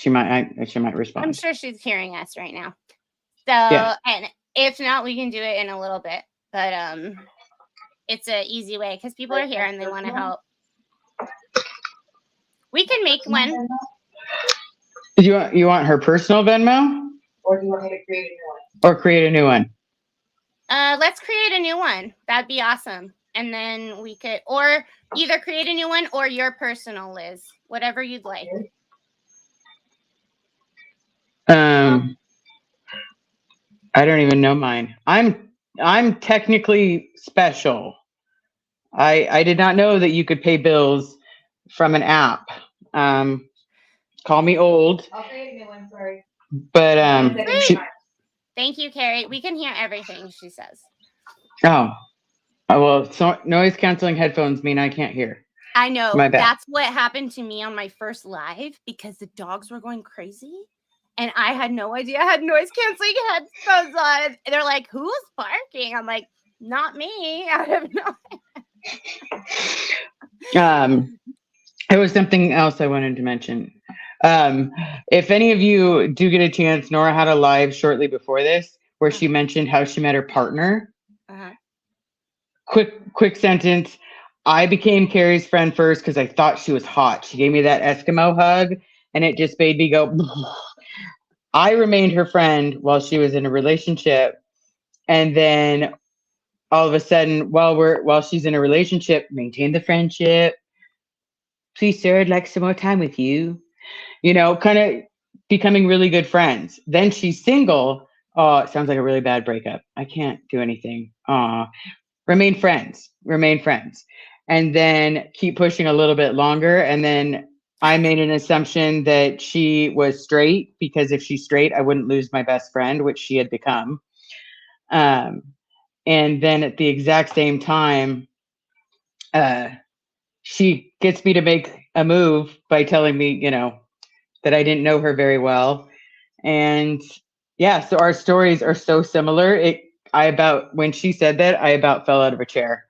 Speaker 1: might respond.
Speaker 2: I'm sure she's hearing us right now. So, and if not, we can do it in a little bit, but it's an easy way because people are here and they want to help. We can make one.
Speaker 1: You want her personal Venmo?
Speaker 3: Or do you want me to create a new one?
Speaker 1: Or create a new one?
Speaker 2: Let's create a new one. That'd be awesome. And then we could, or either create a new one or your personal, Liz, whatever you'd like.
Speaker 1: I don't even know mine. I'm technically special. I did not know that you could pay bills from an app. Call me old.
Speaker 3: I'll create a new one, sorry.
Speaker 1: But
Speaker 2: Thank you, Carrie. We can hear everything she says.
Speaker 1: oh, well, so noise canceling headphones mean I can't hear.
Speaker 2: I know.
Speaker 1: My bad.
Speaker 2: That's what happened to me on my first live because the dogs were going crazy. And I had no idea I had noise canceling headphones on. And they're like, who's barking? I'm like, not me. I have no.
Speaker 1: It was something else I wanted to mention. If any of you do get a chance, Nora had a live shortly before this where she mentioned how she met her partner.
Speaker 2: Uh-huh.
Speaker 1: Quick sentence. I became Carrie's friend first because I thought she was hot. She gave me that Eskimo hug, and it just made me go. I remained her friend while she was in a relationship, and then all of a sudden, while she's in a relationship, maintain the friendship. Please, sir, I'd like some more time with you. Kind of becoming really good friends. Then she's single. Oh, it sounds like a really bad breakup. I can't do anything. Remain friends. And then keep pushing a little bit longer. And then I made an assumption that she was straight because if she's straight, I wouldn't lose my best friend, which she had become. And then at the exact same time, she gets me to make a move by telling me, that I didn't know her very well. And yeah, so our stories are so similar. When she said that, I about fell out of a chair.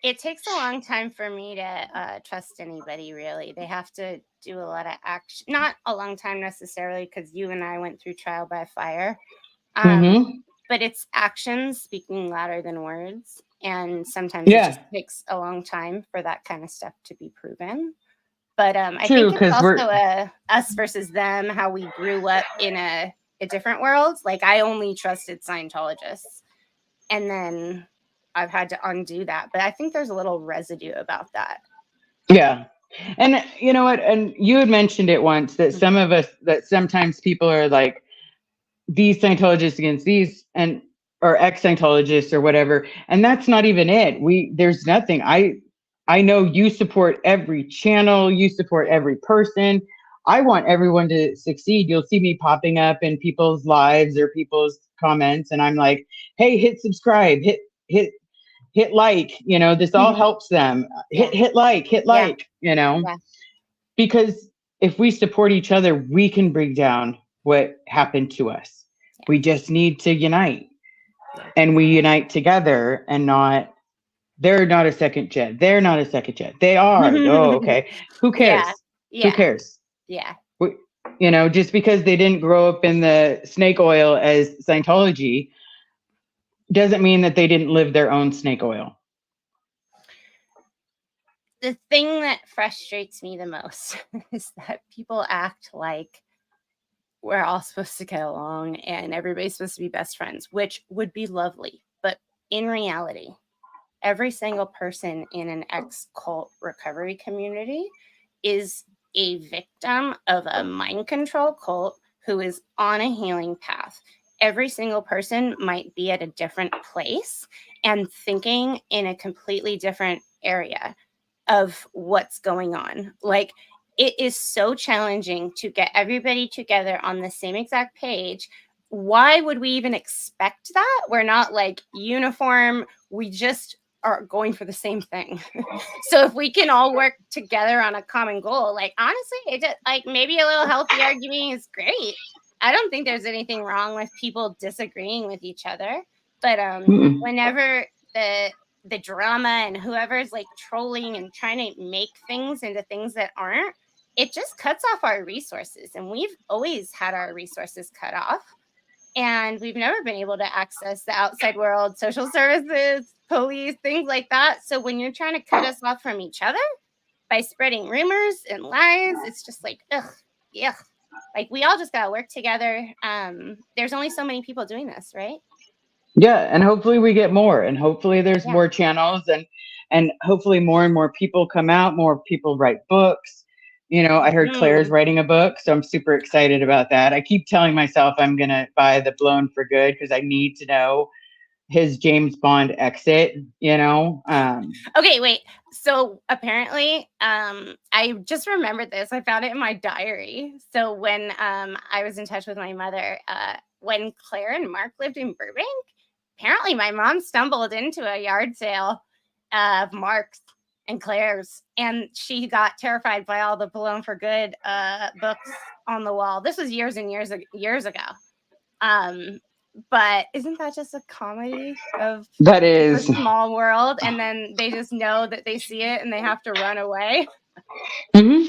Speaker 2: It takes a long time for me to trust anybody, really. They have to do a lot of action. Not a long time necessarily, because you and I went through trial by fire. But it's actions speaking louder than words. And sometimes it just takes a long time for that kind of stuff to be proven. But I think it's also us versus them, how we grew up in a different world. Like, I only trusted Scientologists. And then I've had to undo that. But I think there's a little residue about that.
Speaker 1: Yeah. And you know what? And you had mentioned it once that that sometimes people are like, these Scientologists against these or ex-Scientologists or whatever. And that's not even it. There's nothing. I know you support every channel, you support every person. I want everyone to succeed. You'll see me popping up in people's lives or people's comments, and I'm like, hey, hit subscribe, hit like, this all helps them. Hit like, because if we support each other, we can bring down what happened to us. We just need to unite, and we unite together and not. They're not a second jet. They're not a second jet. They are. Oh, okay. Who cares?
Speaker 2: Yeah.
Speaker 1: Who cares?
Speaker 2: Yeah.
Speaker 1: Just because they didn't grow up in the snake oil as Scientology doesn't mean that they didn't live their own snake oil.
Speaker 2: The thing that frustrates me the most is that people act like we're all supposed to get along and everybody's supposed to be best friends, which would be lovely. But in reality, every single person in an ex-cult recovery community is a victim of a mind control cult who is on a healing path. Every single person might be at a different place and thinking in a completely different area of what's going on. Like, it is so challenging to get everybody together on the same exact page. Why would we even expect that? We're not like uniform. We just are going for the same thing. So if we can all work together on a common goal, like, honestly, it just, like, maybe a little healthy arguing is great. I don't think there's anything wrong with people disagreeing with each other. But whenever the drama and whoever's like trolling and trying to make things into things that aren't, it just cuts off our resources. And we've always had our resources cut off. And we've never been able to access the outside world, social services, police, things like that. So when you're trying to cut us off from each other by spreading rumors and lies, it's just like, ugh, yeah. Like, we all just got to work together. There's only so many people doing this, right?
Speaker 1: Yeah, and hopefully we get more, and hopefully there's more channels, and hopefully more and more people come out, more people write books. I heard Claire's writing a book, so I'm super excited about that. I keep telling myself I'm going to buy the Blown for Good because I need to know his James Bond exit,
Speaker 2: Okay, wait. So apparently, I just remembered this. I found it in my diary. So when I was in touch with my mother, when Claire and Mark lived in Burbank, apparently my mom stumbled into a yard sale of Mark's and Claire's, and she got terrified by all the Blown for Good books on the wall. This was years and years ago. But isn't that just a comedy of
Speaker 1: that
Speaker 2: a
Speaker 1: is
Speaker 2: small world, and then they just know that they see it and they have to run away?
Speaker 1: mhm.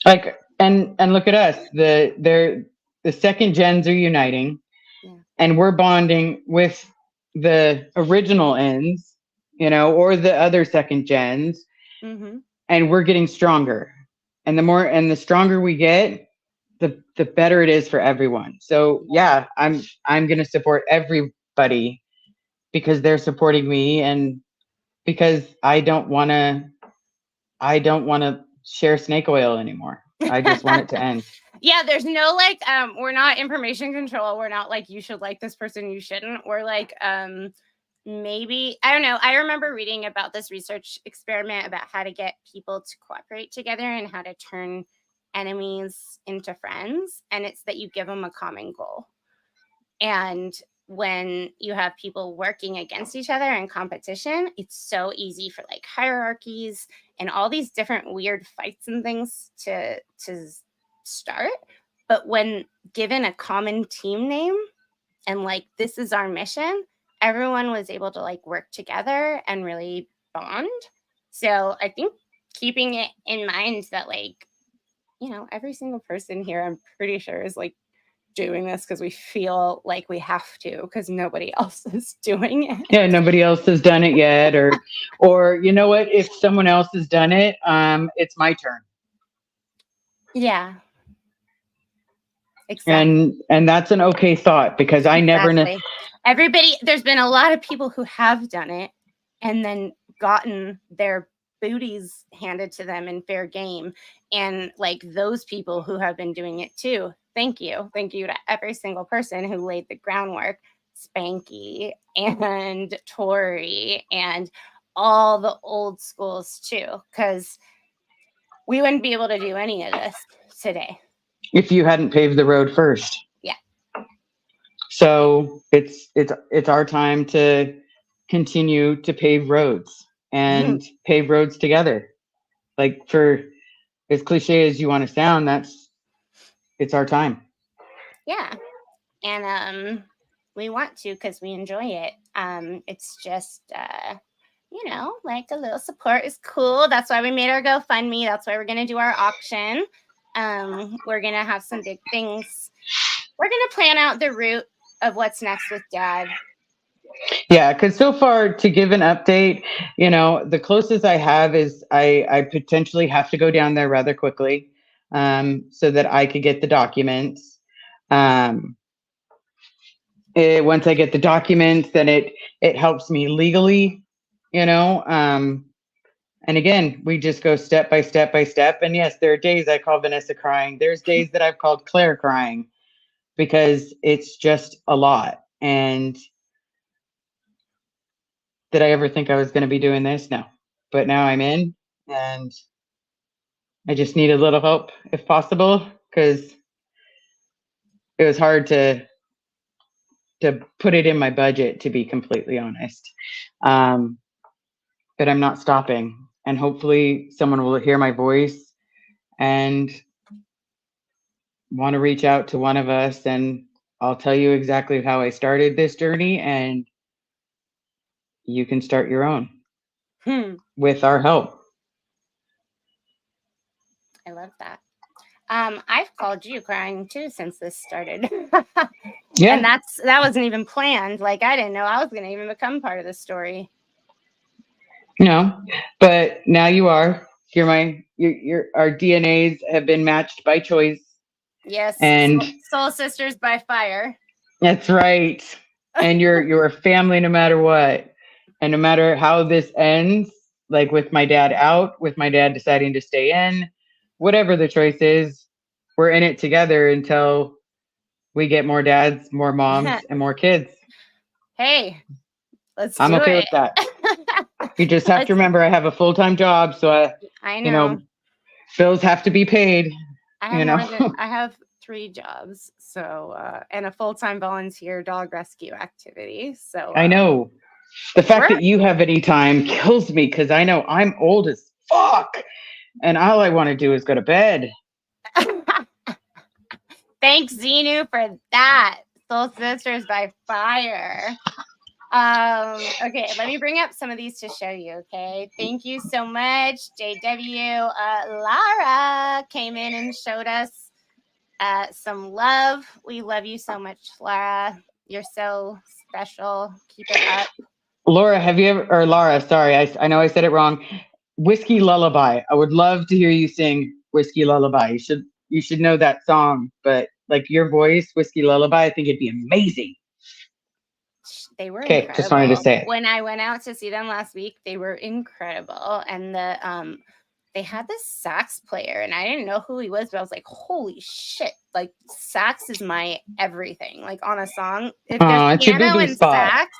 Speaker 1: Like, and look at us. The second gens are uniting,
Speaker 2: Yeah.
Speaker 1: and we're bonding with the original ends, or the other second gens,
Speaker 2: Mm-hmm.
Speaker 1: and we're getting stronger. And the stronger we get, the better it is for everyone. So yeah, I'm gonna support everybody because they're supporting me, and because I don't wanna share snake oil anymore. I just want it to end.
Speaker 2: Yeah, there's no like we're not information control. We're not like you should like this person, you shouldn't. We're like maybe, I don't know. I remember reading about this research experiment about how to get people to cooperate together and how to turn enemies into friends, and it's that you give them a common goal. And when you have people working against each other in competition, it's so easy for like hierarchies and all these different weird fights and things to start. But when given a common team name and like this is our mission, everyone was able to like work together and really bond. So I think keeping it in mind that like, every single person here, I'm pretty sure, is like doing this because we feel like we have to because nobody else is doing it.
Speaker 1: Yeah, nobody else has done it yet, or you know what? If someone else has done it, it's my turn.
Speaker 2: Yeah. Exactly.
Speaker 1: And that's an okay thought, because I never know.
Speaker 2: Exactly. There's been a lot of people who have done it and then gotten their booties handed to them in fair game. And like those people who have been doing it too. Thank you. Thank you to every single person who laid the groundwork. Spanky and Tori and all the old schools too, because we wouldn't be able to do any of this today.
Speaker 1: If you hadn't paved the road first.
Speaker 2: Yeah.
Speaker 1: So it's our time to continue to pave roads and pave roads together. Like, for as cliche as you want to sound, it's our time.
Speaker 2: Yeah. And we want to because we enjoy it. It's just like a little support is cool. That's why we made our GoFundMe. That's why we're gonna do our auction. We're gonna have some big things. We're gonna plan out the route of what's next with Dad.
Speaker 1: Yeah, because so far, to give an update, the closest I have is I potentially have to go down there rather quickly, so that I could get the documents. Once I get the documents, then it helps me legally, and again, we just go step by step by step. And yes, there are days I call Vanessa crying. There's days that I've called Claire crying, because it's just a lot. And did I ever think I was going to be doing this? No. But now I'm in, and I just need a little help if possible, because it was hard to put it in my budget, to be completely honest. But I'm not stopping, and hopefully someone will hear my voice and want to reach out to one of us, and I'll tell you exactly how I started this journey, and you can start your own with our help.
Speaker 2: I love that. I've called you crying too since this started.
Speaker 1: Yeah.
Speaker 2: And that wasn't even planned. Like, I didn't know I was going to even become part of the story.
Speaker 1: No, but now you are. Our DNAs have been matched by choice.
Speaker 2: Yes.
Speaker 1: And
Speaker 2: soul sisters by fire.
Speaker 1: That's right. And you're a family no matter what. And no matter how this ends, like with my dad out, with my dad deciding to stay in, whatever the choice is, we're in it together until we get more dads, more moms, and more kids.
Speaker 2: Hey, let's
Speaker 1: I'm
Speaker 2: do
Speaker 1: okay
Speaker 2: it.
Speaker 1: with that. You just have to remember I have a full-time job, so
Speaker 2: I know.
Speaker 1: bills have to be paid.
Speaker 2: I have 3 jobs, so and a full-time volunteer dog rescue activity. So
Speaker 1: I know. The fact
Speaker 2: we're
Speaker 1: that you have any time kills me because I know I'm old as fuck. And all I want to do is go to bed.
Speaker 2: Thanks, Xenu, for that. Soul Sisters by Fire. Okay, let me bring up some of these to show you. Okay, thank you so much, JW. Lara came in and showed us some love. We love you so much, Lara. You're so special. Keep it up.
Speaker 1: Laura, Lara, sorry, I know I said it wrong. Whiskey Lullaby. I would love to hear you sing Whiskey Lullaby. You should know that song, but like your voice, Whiskey Lullaby, I think it'd be amazing.
Speaker 2: They were
Speaker 1: okay. Just wanted to say it.
Speaker 2: When I went out to see them last week, they were incredible, and they had this sax player, and I didn't know who he was, but I was like, holy shit, like sax is my everything. Like on a song, if there's piano and sax,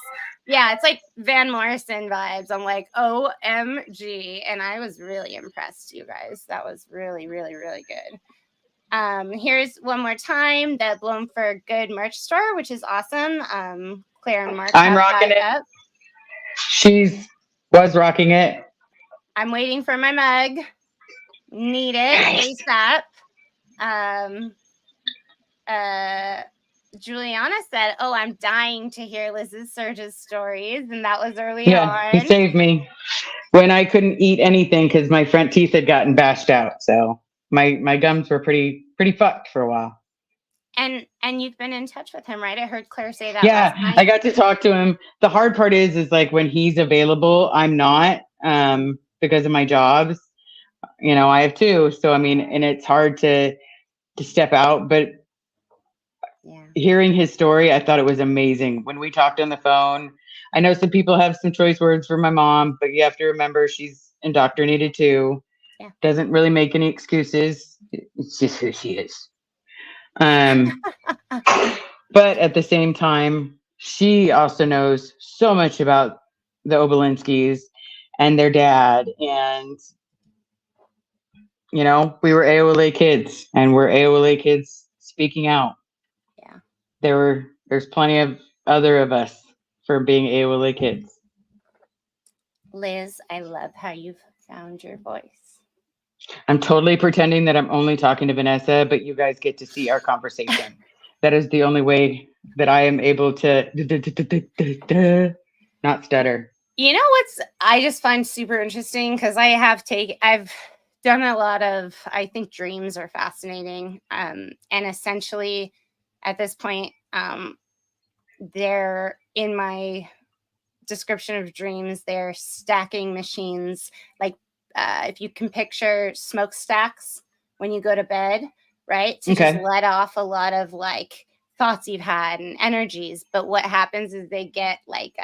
Speaker 2: yeah, it's like Van Morrison vibes. I'm like, OMG. And I was really impressed, you guys. That was really, really, really good. Here's one more time, the Blown for Good merch store, which is awesome. Claire and Mark
Speaker 1: I'm rocking it. Up. Was rocking it.
Speaker 2: I'm waiting for my mug. Need it ASAP. Juliana said, "Oh, I'm dying to hear Liz's Surge's stories," and that was early on.
Speaker 1: He saved me when I couldn't eat anything because my front teeth had gotten bashed out. So my gums were pretty fucked for a while.
Speaker 2: And you've been in touch with him, right? I heard Claire say that.
Speaker 1: Yeah, last night. I got to talk to him. The hard part is like when he's available, I'm not because of my jobs. I have 2, so I mean, and it's hard to step out. But hearing his story, I thought it was amazing. When we talked on the phone, I know some people have some choice words for my mom, but you have to remember she's indoctrinated too. Yeah. Doesn't really make any excuses. It's just who she is. But at the same time, she also knows so much about the Obolinskis and their dad. And, we were AOLA kids, and we're AOLA kids speaking out. Yeah. There's plenty of other of us for being AOLA kids.
Speaker 2: Liz, I love how you've found your voice.
Speaker 1: I'm totally pretending that I'm only talking to Vanessa, but you guys get to see our conversation. That is the only way that I am able to not stutter.
Speaker 2: You know what's I just find super interesting, because I've done a lot of, I think dreams are fascinating. And essentially at this point, they're in my description of dreams, they're stacking machines, like if you can picture smokestacks when you go to bed, right? To just let off a lot of like thoughts you've had and energies. But what happens is they get like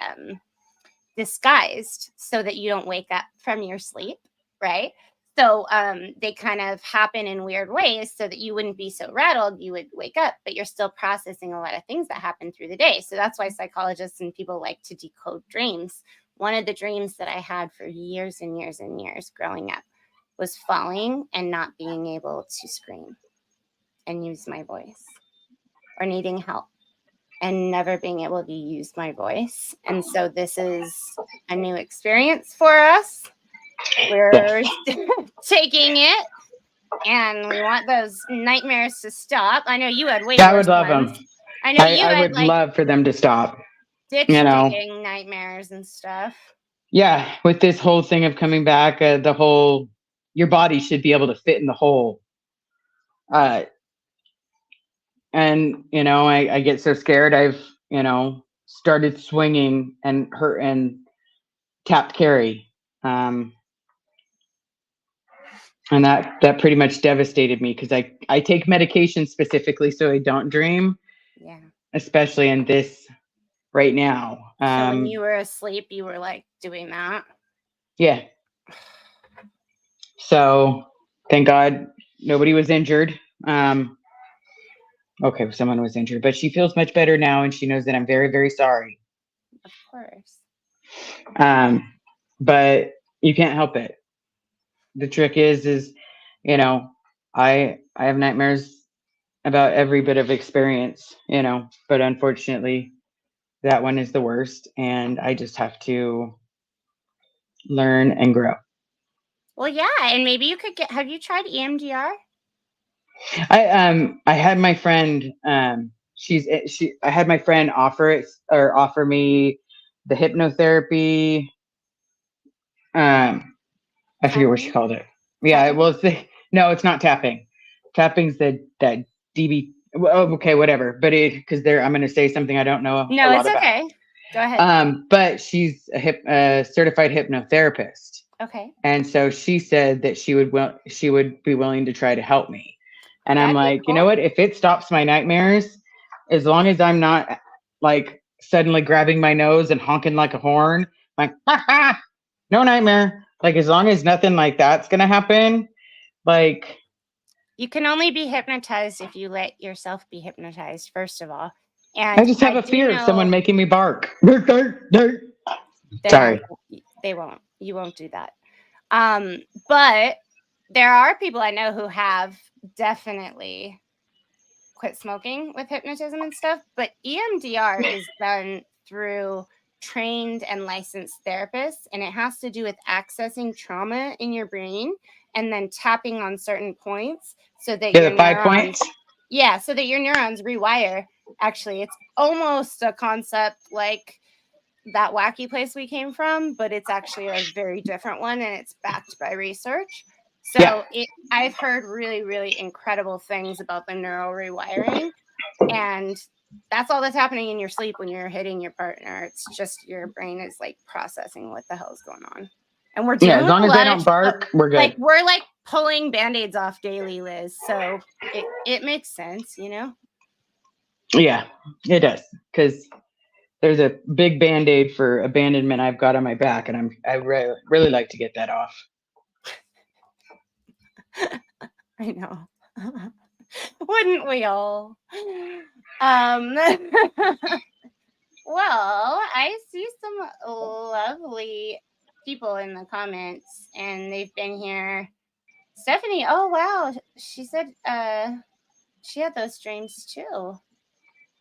Speaker 2: disguised so that you don't wake up from your sleep, right? So they kind of happen in weird ways so that you wouldn't be so rattled. You would wake up, but you're still processing a lot of things that happen through the day. So that's why psychologists and people like to decode dreams. One of the dreams that I had for years and years and years growing up was falling and not being able to scream and use my voice, or needing help and never being able to use my voice. And so this is a new experience for us. We're taking it, and we want those nightmares to stop. I know you had way
Speaker 1: I would love ones. Them.
Speaker 2: I know you
Speaker 1: I would love for them to stop.
Speaker 2: Ditch digging nightmares and stuff.
Speaker 1: Yeah, with this whole thing of coming back, your body should be able to fit in the hole. And I get so scared. I've started swinging and hurt and tapped Carrie. And that pretty much devastated me, because I take medication specifically so I don't dream. Yeah. Especially in this right now.
Speaker 2: So when you were asleep, you were like doing that?
Speaker 1: Yeah. So thank God nobody was injured. Okay, someone was injured, but she feels much better now, and she knows that I'm very, very sorry.
Speaker 2: Of course.
Speaker 1: But you can't help it. The trick is, you know, I have nightmares about every bit of experience, but unfortunately that one is the worst, and I just have to learn and grow.
Speaker 2: Well, yeah, and maybe you could have you tried EMDR?
Speaker 1: I had my friend I had my friend offer me the hypnotherapy. I forget what she
Speaker 2: Tapping?
Speaker 1: called it. Yeah,
Speaker 2: Tapping?
Speaker 1: well, no, it's not tapping. Tapping's that DB. Oh, okay, whatever. But because I'm going to say something I don't know a
Speaker 2: No,
Speaker 1: lot
Speaker 2: it's
Speaker 1: about.
Speaker 2: okay. Go ahead.
Speaker 1: But she's a certified hypnotherapist,
Speaker 2: Okay.
Speaker 1: and so she said that she would be willing to try to help me. And I'm
Speaker 2: That'd be
Speaker 1: like, you know
Speaker 2: cool.
Speaker 1: what? If it stops my nightmares, as long as I'm not like suddenly grabbing my nose and honking like a horn, like, ha ha, no nightmare. Like, as long as nothing like that's gonna happen, like,
Speaker 2: You can only be hypnotized if you let yourself be hypnotized, first of all.
Speaker 1: I
Speaker 2: And
Speaker 1: just have a
Speaker 2: do
Speaker 1: fear of someone
Speaker 2: know
Speaker 1: making me bark.
Speaker 2: they're
Speaker 1: Sorry.
Speaker 2: not, they won't. You won't do that. But there are people I know who have definitely quit smoking with hypnotism and stuff. But EMDR is done through trained and licensed therapists, and it has to do with accessing trauma in your brain and then tapping on certain points so that
Speaker 1: Yeah,
Speaker 2: your
Speaker 1: the 5
Speaker 2: neurons
Speaker 1: points.
Speaker 2: so that your neurons rewire. Actually, it's almost a concept like that wacky place we came from, but it's actually a very different one, and it's backed by research.
Speaker 1: Yeah.
Speaker 2: So I've heard really, really incredible things about the neural rewiring, and that's all that's happening in your sleep when you're hitting your partner. It's just your brain is like processing what the hell's going on. And we're
Speaker 1: Yeah,
Speaker 2: dealing
Speaker 1: as
Speaker 2: with
Speaker 1: long
Speaker 2: a
Speaker 1: as they
Speaker 2: lot
Speaker 1: don't
Speaker 2: of
Speaker 1: bark, we're good.
Speaker 2: like we're like pulling band-aids off daily, Liz. So it makes sense,
Speaker 1: Yeah, it does. Because there's a big Band-Aid for abandonment I've got on my back, and I really like to get that off.
Speaker 2: I know. Wouldn't we all? Well, I see some lovely people in the comments, and they've been here. Stephanie, oh wow, she said she had those dreams too.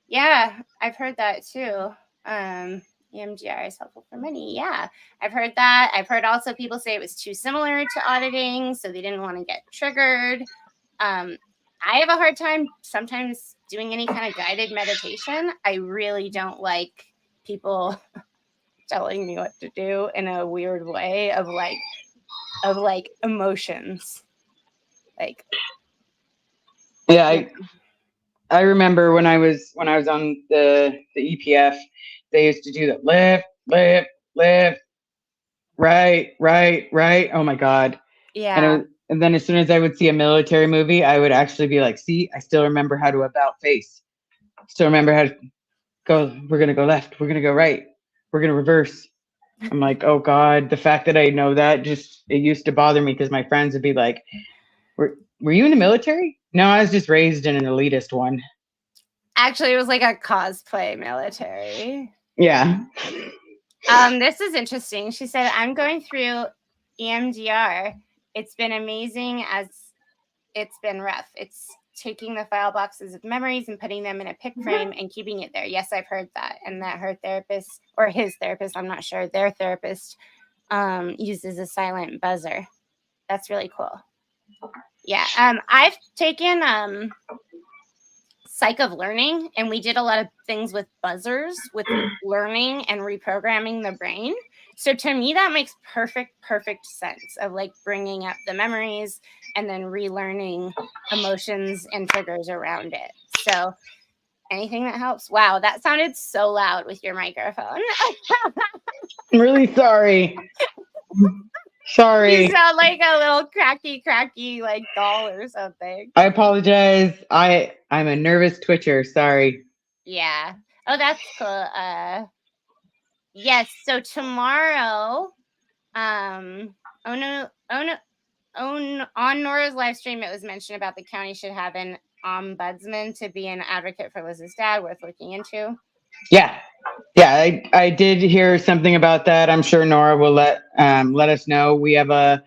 Speaker 2: Yeah, I've heard that too. EMDR is helpful for many. Yeah, I've heard that. I've heard also people say it was too similar to auditing, so they didn't want to get triggered. I have a hard time sometimes doing any kind of guided meditation. I really don't like people telling me what to do in a weird way of emotions. Like,
Speaker 1: Yeah, I remember when I was on the EPF, they used to do the left, right. Oh my God.
Speaker 2: yeah.
Speaker 1: And then as soon as I would see a military movie, I would actually be like, see, I still remember how to about face. Still remember how to go. We're going to go left. We're going to go right. We're going to reverse. I'm like, oh God, the fact that I know that it used to bother me because my friends would be like, were you in the military? No, I was just raised in an elitist one.
Speaker 2: Actually, it was like a cosplay military.
Speaker 1: Yeah.
Speaker 2: This is interesting. She said, I'm going through EMDR. It's been amazing as it's been rough. It's taking the file boxes of memories and putting them in a pick frame and keeping it there. Yes, I've heard that. And that her therapist, or his therapist, I'm not sure, their therapist uses a silent buzzer. That's really cool. Yeah. I've taken psych of learning, and we did a lot of things with buzzers, with learning and reprogramming the brain. So to me, that makes perfect sense of like bringing up the memories and then relearning emotions and triggers around it. So anything that helps. Wow, that sounded so loud with your microphone.
Speaker 1: I'm really sorry. Sorry.
Speaker 2: You sound like a little cracky like doll or something.
Speaker 1: I apologize. I'm a nervous twitcher. Sorry.
Speaker 2: Yeah. Oh, that's cool. Yes. So tomorrow, on Nora's live stream, it was mentioned about the county should have an ombudsman to be an advocate for Liz's dad, worth looking into.
Speaker 1: Yeah. Yeah, I did hear something about that. I'm sure Nora will let us know. We have a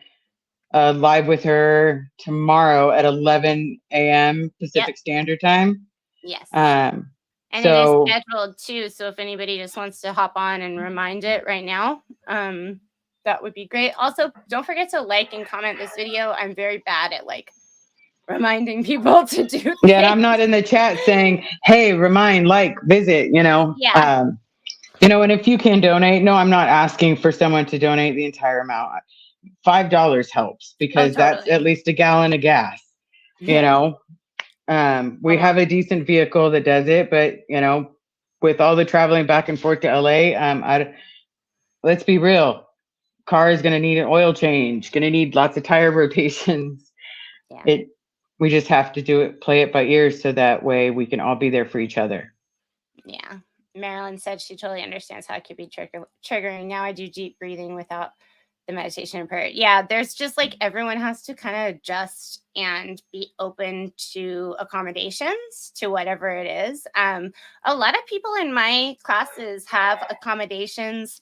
Speaker 1: live with her tomorrow at 11 a.m.
Speaker 2: Yep.
Speaker 1: Pacific Standard Time.
Speaker 2: Yes.
Speaker 1: Um,
Speaker 2: And it is
Speaker 1: so
Speaker 2: scheduled too. So if anybody just wants to hop on and remind it right now, that would be great. Also, don't forget to like and comment this video. I'm very bad at like reminding people to do
Speaker 1: yeah, and I'm
Speaker 2: things.
Speaker 1: not in the chat saying, "Hey, remind, like, visit."
Speaker 2: Yeah.
Speaker 1: And if you can donate, no, I'm not asking for someone to donate the entire amount. $5 helps
Speaker 2: Oh,
Speaker 1: because that's at
Speaker 2: totally.
Speaker 1: least a gallon of gas. You
Speaker 2: Yeah.
Speaker 1: know, we have a decent vehicle that does it, but with all the traveling back and forth to LA, let's be real. Car is going to need an oil change, going to need lots of tire rotations.
Speaker 2: Yeah.
Speaker 1: We just have to play it by ear so that way we can all be there for each other.
Speaker 2: Yeah. Marilyn said she totally understands how it could be triggering. Now I do deep breathing without the meditation and prayer. Yeah, there's just like everyone has to kind of adjust and be open to accommodations to whatever it is. A lot of people in my classes have accommodations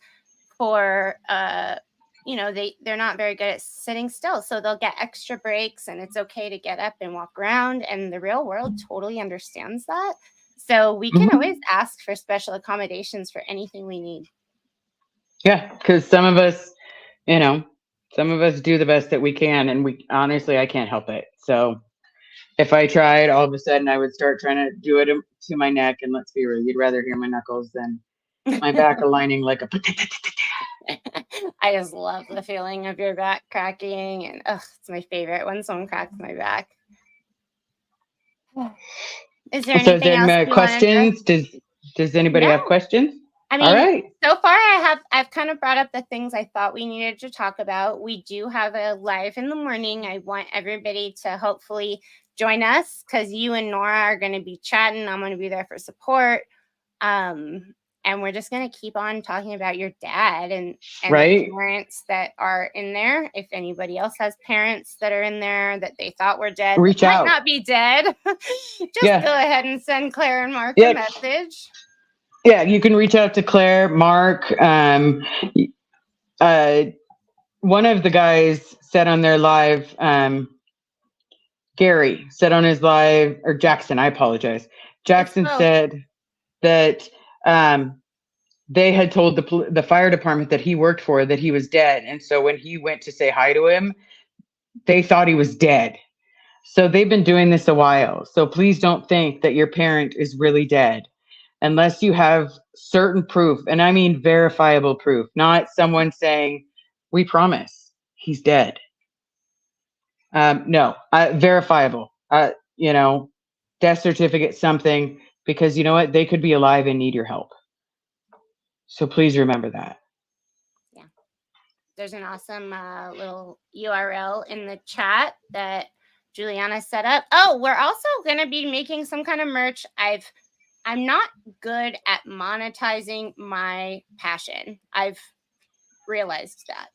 Speaker 2: for they're not very good at sitting still, so they'll get extra breaks and it's okay to get up and walk around, and the real world totally understands that. So we can always ask for special accommodations for anything we need.
Speaker 1: Yeah, because some of us do the best that we can, and we honestly, I can't help it. So if I tried, all of a sudden I would start trying to do it to my neck, and let's be real, you'd rather hear my knuckles than my back aligning like a
Speaker 2: I just love the feeling of your back cracking, and it's my favorite when someone cracks my back. Is there anything else you
Speaker 1: questions? Does anybody have questions?
Speaker 2: I mean,
Speaker 1: all right.
Speaker 2: So far I've kind of brought up the things I thought we needed to talk about. We do have a live in the morning. I want everybody to hopefully join us because you and Nora are going to be chatting. I'm going to be there for support. And we're just going to keep on talking about your dad and
Speaker 1: Right.
Speaker 2: the parents that are in there. If anybody else has parents that are in there that they thought were dead,
Speaker 1: Reach
Speaker 2: that
Speaker 1: out.
Speaker 2: might not be dead, just go ahead and send Claire and Mark a message.
Speaker 1: Yeah, you can reach out to Claire, Mark. One of the guys said on their live, Gary said on his live, or Jackson, I apologize. Jackson said that they had told the fire department that he worked for that he was dead. And so when he went to say hi to him, they thought he was dead. So they've been doing this a while. So please don't think that your parent is really dead unless you have certain proof. And I mean verifiable proof, not someone saying, we promise he's dead. No, verifiable, death certificate, something, because you know what? They could be alive and need your help. So please remember that.
Speaker 2: Yeah. There's an awesome little URL in the chat that Juliana set up. Oh, we're also going to be making some kind of merch. I'm not good at monetizing my passion. I've realized that.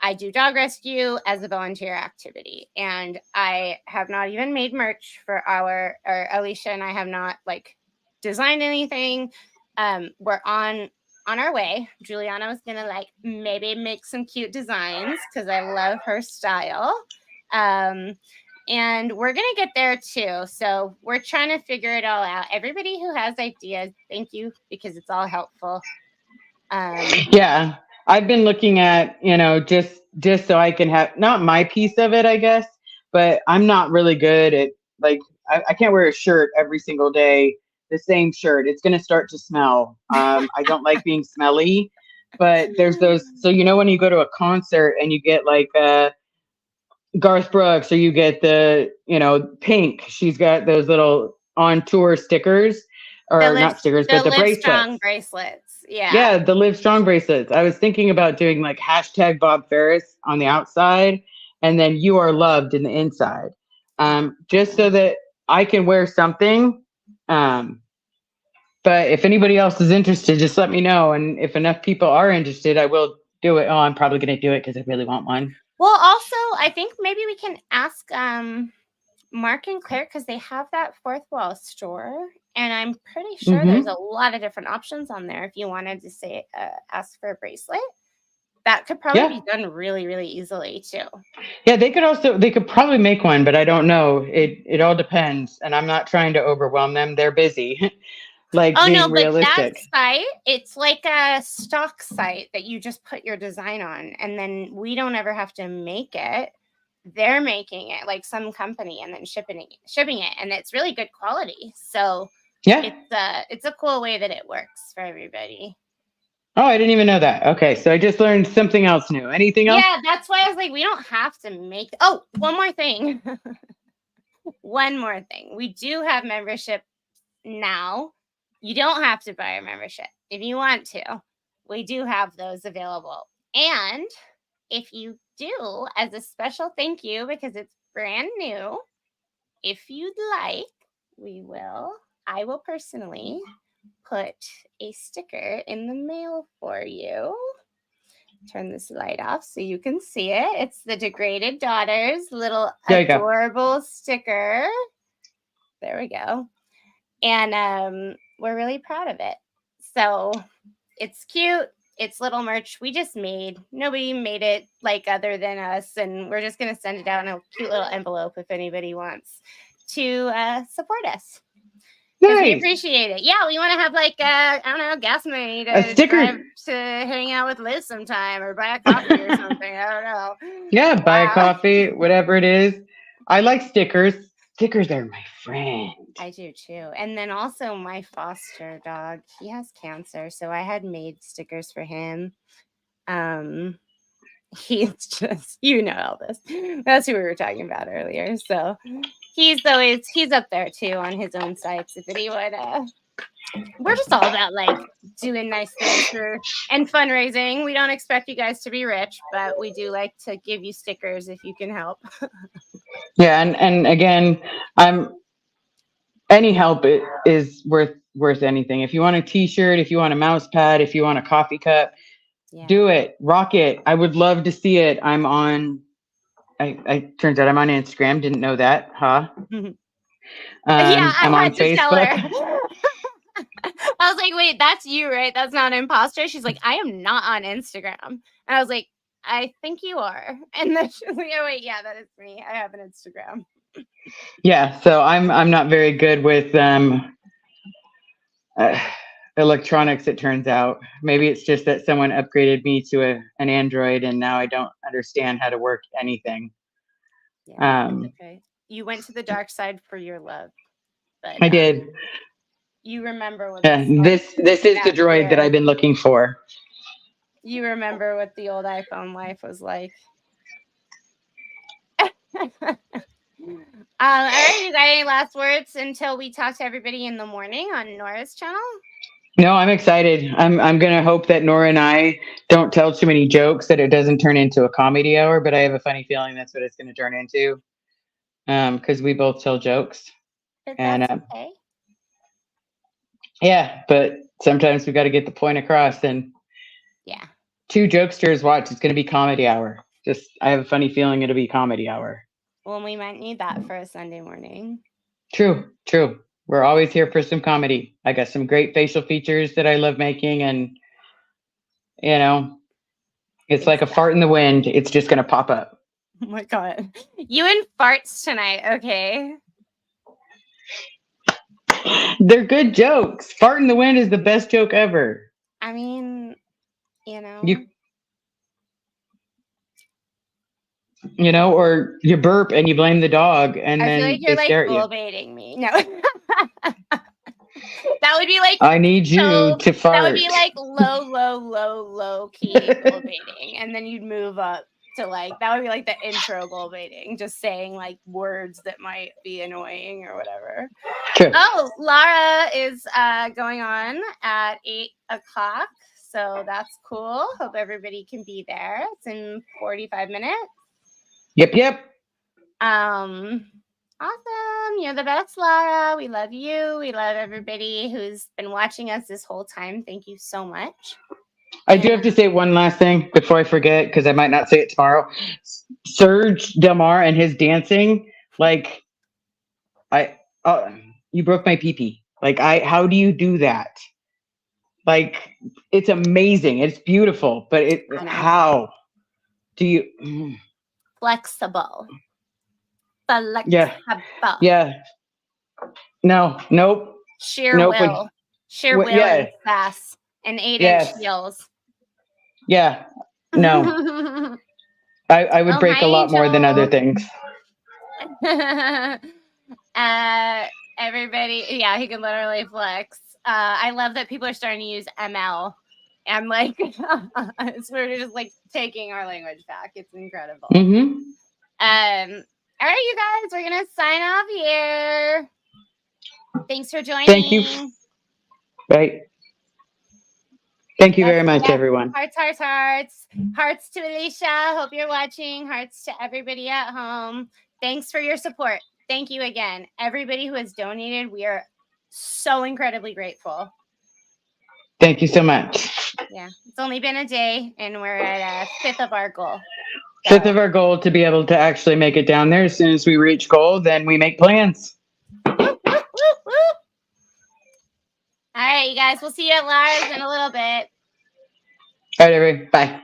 Speaker 2: I do dog rescue as a volunteer activity, and I have not even made merch for Alicia and I have not like designed anything. We're on our way. Juliana was gonna like maybe make some cute designs because I love her style. And we're gonna get there too. So we're trying to figure it all out. Everybody who has ideas, thank you, because it's all helpful.
Speaker 1: Yeah. I've been looking at, just so I can have not my piece of it, I guess, but I'm not really good at like, I can't wear a shirt every single day, the same shirt. It's going to start to smell. I don't like being smelly, but there's those. So, when you go to a concert and you get like Garth Brooks, or you get the, Pink, she's got those little on tour stickers, or not stickers, but the bracelets.
Speaker 2: Strong bracelets.
Speaker 1: Yeah, the Live Strong bracelets. I was thinking about doing like hashtag Bob Ferris on the outside, and then you are loved in the inside, just so that I can wear something. But if anybody else is interested, just let me know. And if enough people are interested, I will do it. Oh, I'm probably going to do it because I really want one.
Speaker 2: Well, also, I think maybe we can ask Mark and Claire, because they have that fourth wall store, and I'm pretty sure there's a lot of different options on there. If you wanted to say ask for a bracelet, that could probably be done really, really easily too.
Speaker 1: Yeah, they could probably make one, but I don't know. It all depends, and I'm not trying to overwhelm them. They're busy. Like
Speaker 2: Oh
Speaker 1: being
Speaker 2: no, but that
Speaker 1: realistic.
Speaker 2: site, it's like a stock site that you just put your design on, and then we don't ever have to make it. They're making it, like some company, and then shipping it, and it's really good quality. So
Speaker 1: Yeah.
Speaker 2: it's a cool way that it works for everybody.
Speaker 1: Oh, I didn't even know that. Okay, so I just learned something else new. Anything else?
Speaker 2: Yeah, that's why I was like, we don't have to make. Oh, one more thing. One more thing. We do have membership now. You don't have to buy a membership if you want to. We do have those available. And if you do, as a special thank you, because it's brand new, if you'd like, I will personally put a sticker in the mail for you. Turn this light off so you can see it. It's the Degraded Daughters little adorable sticker. There we go. And we're really proud of it. So it's cute. It's little merch we just made. Nobody made it like other than us. And we're just going to send it out in a cute little envelope if anybody wants to support us. Because we appreciate it. Yeah, we want to have like, I don't know, gas money to drive to hang out with Liz sometime or buy a coffee or something. I don't know.
Speaker 1: Yeah, buy a coffee, whatever it is. I like stickers. Stickers are my friend.
Speaker 2: I do too. And then also my foster dog, he has cancer. So I had made stickers for him. He's just, Elvis. That's who we were talking about earlier. So he's up there too on his own sites. If anyone, we're just all about like doing nice things and fundraising. We don't expect you guys to be rich, but we do like to give you stickers if you can help.
Speaker 1: Yeah, and again, any help is worth anything. If you want a T-shirt, if you want a mouse pad, if you want a coffee cup, do it, rock it. I would love to see it. I'm on. I turns out I'm on Instagram. Didn't know that, huh?
Speaker 2: I'm on Facebook. I was like, wait, that's you, right? That's not an imposter. She's like, I am not on Instagram. And I was like, I think you are. And then she's like, oh wait, yeah, that is me. I have an Instagram.
Speaker 1: Yeah, so I'm not very good with electronics. It turns out maybe it's just that someone upgraded me to an Android, and now I don't understand how to work anything.
Speaker 2: Yeah, okay. You went to the dark side for your love. But,
Speaker 1: I did.
Speaker 2: You remember what
Speaker 1: this is the droid that I've been looking for.
Speaker 2: You remember what the old iPhone life was like. All right, you got any last words until we talk to everybody in the morning on Nora's channel?
Speaker 1: No, I'm excited. I'm gonna hope that Nora and I don't tell too many jokes, that it doesn't turn into a comedy hour, but I have a funny feeling that's what it's gonna turn into. Because we both tell jokes. And
Speaker 2: okay.
Speaker 1: Yeah, but sometimes we gotta get the point across, and
Speaker 2: yeah.
Speaker 1: 2 jokesters watch, it's gonna be comedy hour. I have a funny feeling it'll be comedy hour.
Speaker 2: Well, we might need that for a Sunday morning.
Speaker 1: True. We're always here for some comedy. I got some great facial features that I love making, and it's like a fart in the wind. It's just gonna pop up.
Speaker 2: Oh my God. You and farts tonight, okay?
Speaker 1: They're good jokes. Fart in the wind is the best joke ever.
Speaker 2: I mean,
Speaker 1: or you burp and you blame the dog, and then
Speaker 2: I feel like you're like bull baiting me. No. That would be like,
Speaker 1: I need you to fart.
Speaker 2: That would be like low key bull baiting, and then you'd move up to like, that would be like the intro bull baiting, just saying like words that might be annoying or whatever.
Speaker 1: True.
Speaker 2: Oh, Lara is going on at 8:00, so that's cool. Hope everybody can be there. It's in 45 minutes.
Speaker 1: Yep.
Speaker 2: Awesome. You're the best, Lara. We love you. We love everybody who's been watching us this whole time. Thank you so much.
Speaker 1: I do have to say one last thing before I forget, because I might not say it tomorrow. Serge Delmar and his dancing, like, oh, you broke my pee-pee. Like, how do you do that? Like, it's amazing. It's beautiful, but
Speaker 2: I know.
Speaker 1: how do you?
Speaker 2: Flexible.
Speaker 1: Yeah.
Speaker 2: Flexible.
Speaker 1: Yeah. No. Nope.
Speaker 2: Sheer
Speaker 1: Nope.
Speaker 2: will. Sheer will
Speaker 1: Yeah.
Speaker 2: and sass. And 8-inch
Speaker 1: Yes.
Speaker 2: heels.
Speaker 1: Yeah. No. I would
Speaker 2: Oh,
Speaker 1: break
Speaker 2: hi,
Speaker 1: a lot more than other
Speaker 2: Angel.
Speaker 1: things.
Speaker 2: Everybody, yeah, he can literally flex. I love that people are starting to use ML. And like, we're just like taking our language back. It's incredible.
Speaker 1: Mm-hmm.
Speaker 2: All right, you guys, we're gonna sign off here. Thanks for joining.
Speaker 1: Thank you. Right. Thank you very much, everyone.
Speaker 2: Hearts, hearts, hearts. Hearts to Alicia. Hope you're watching. Hearts to everybody at home. Thanks for your support. Thank you again. Everybody who has donated, we are so incredibly grateful.
Speaker 1: Thank you so much.
Speaker 2: Yeah, it's only been a day, and we're at a fifth of our goal.
Speaker 1: Fifth of our goal to be able to actually make it down there. As soon as we reach goal, then we make plans.
Speaker 2: Woo, woo, woo, woo. All right, you guys. We'll see you at Lars in a little bit.
Speaker 1: All right, everybody. Bye.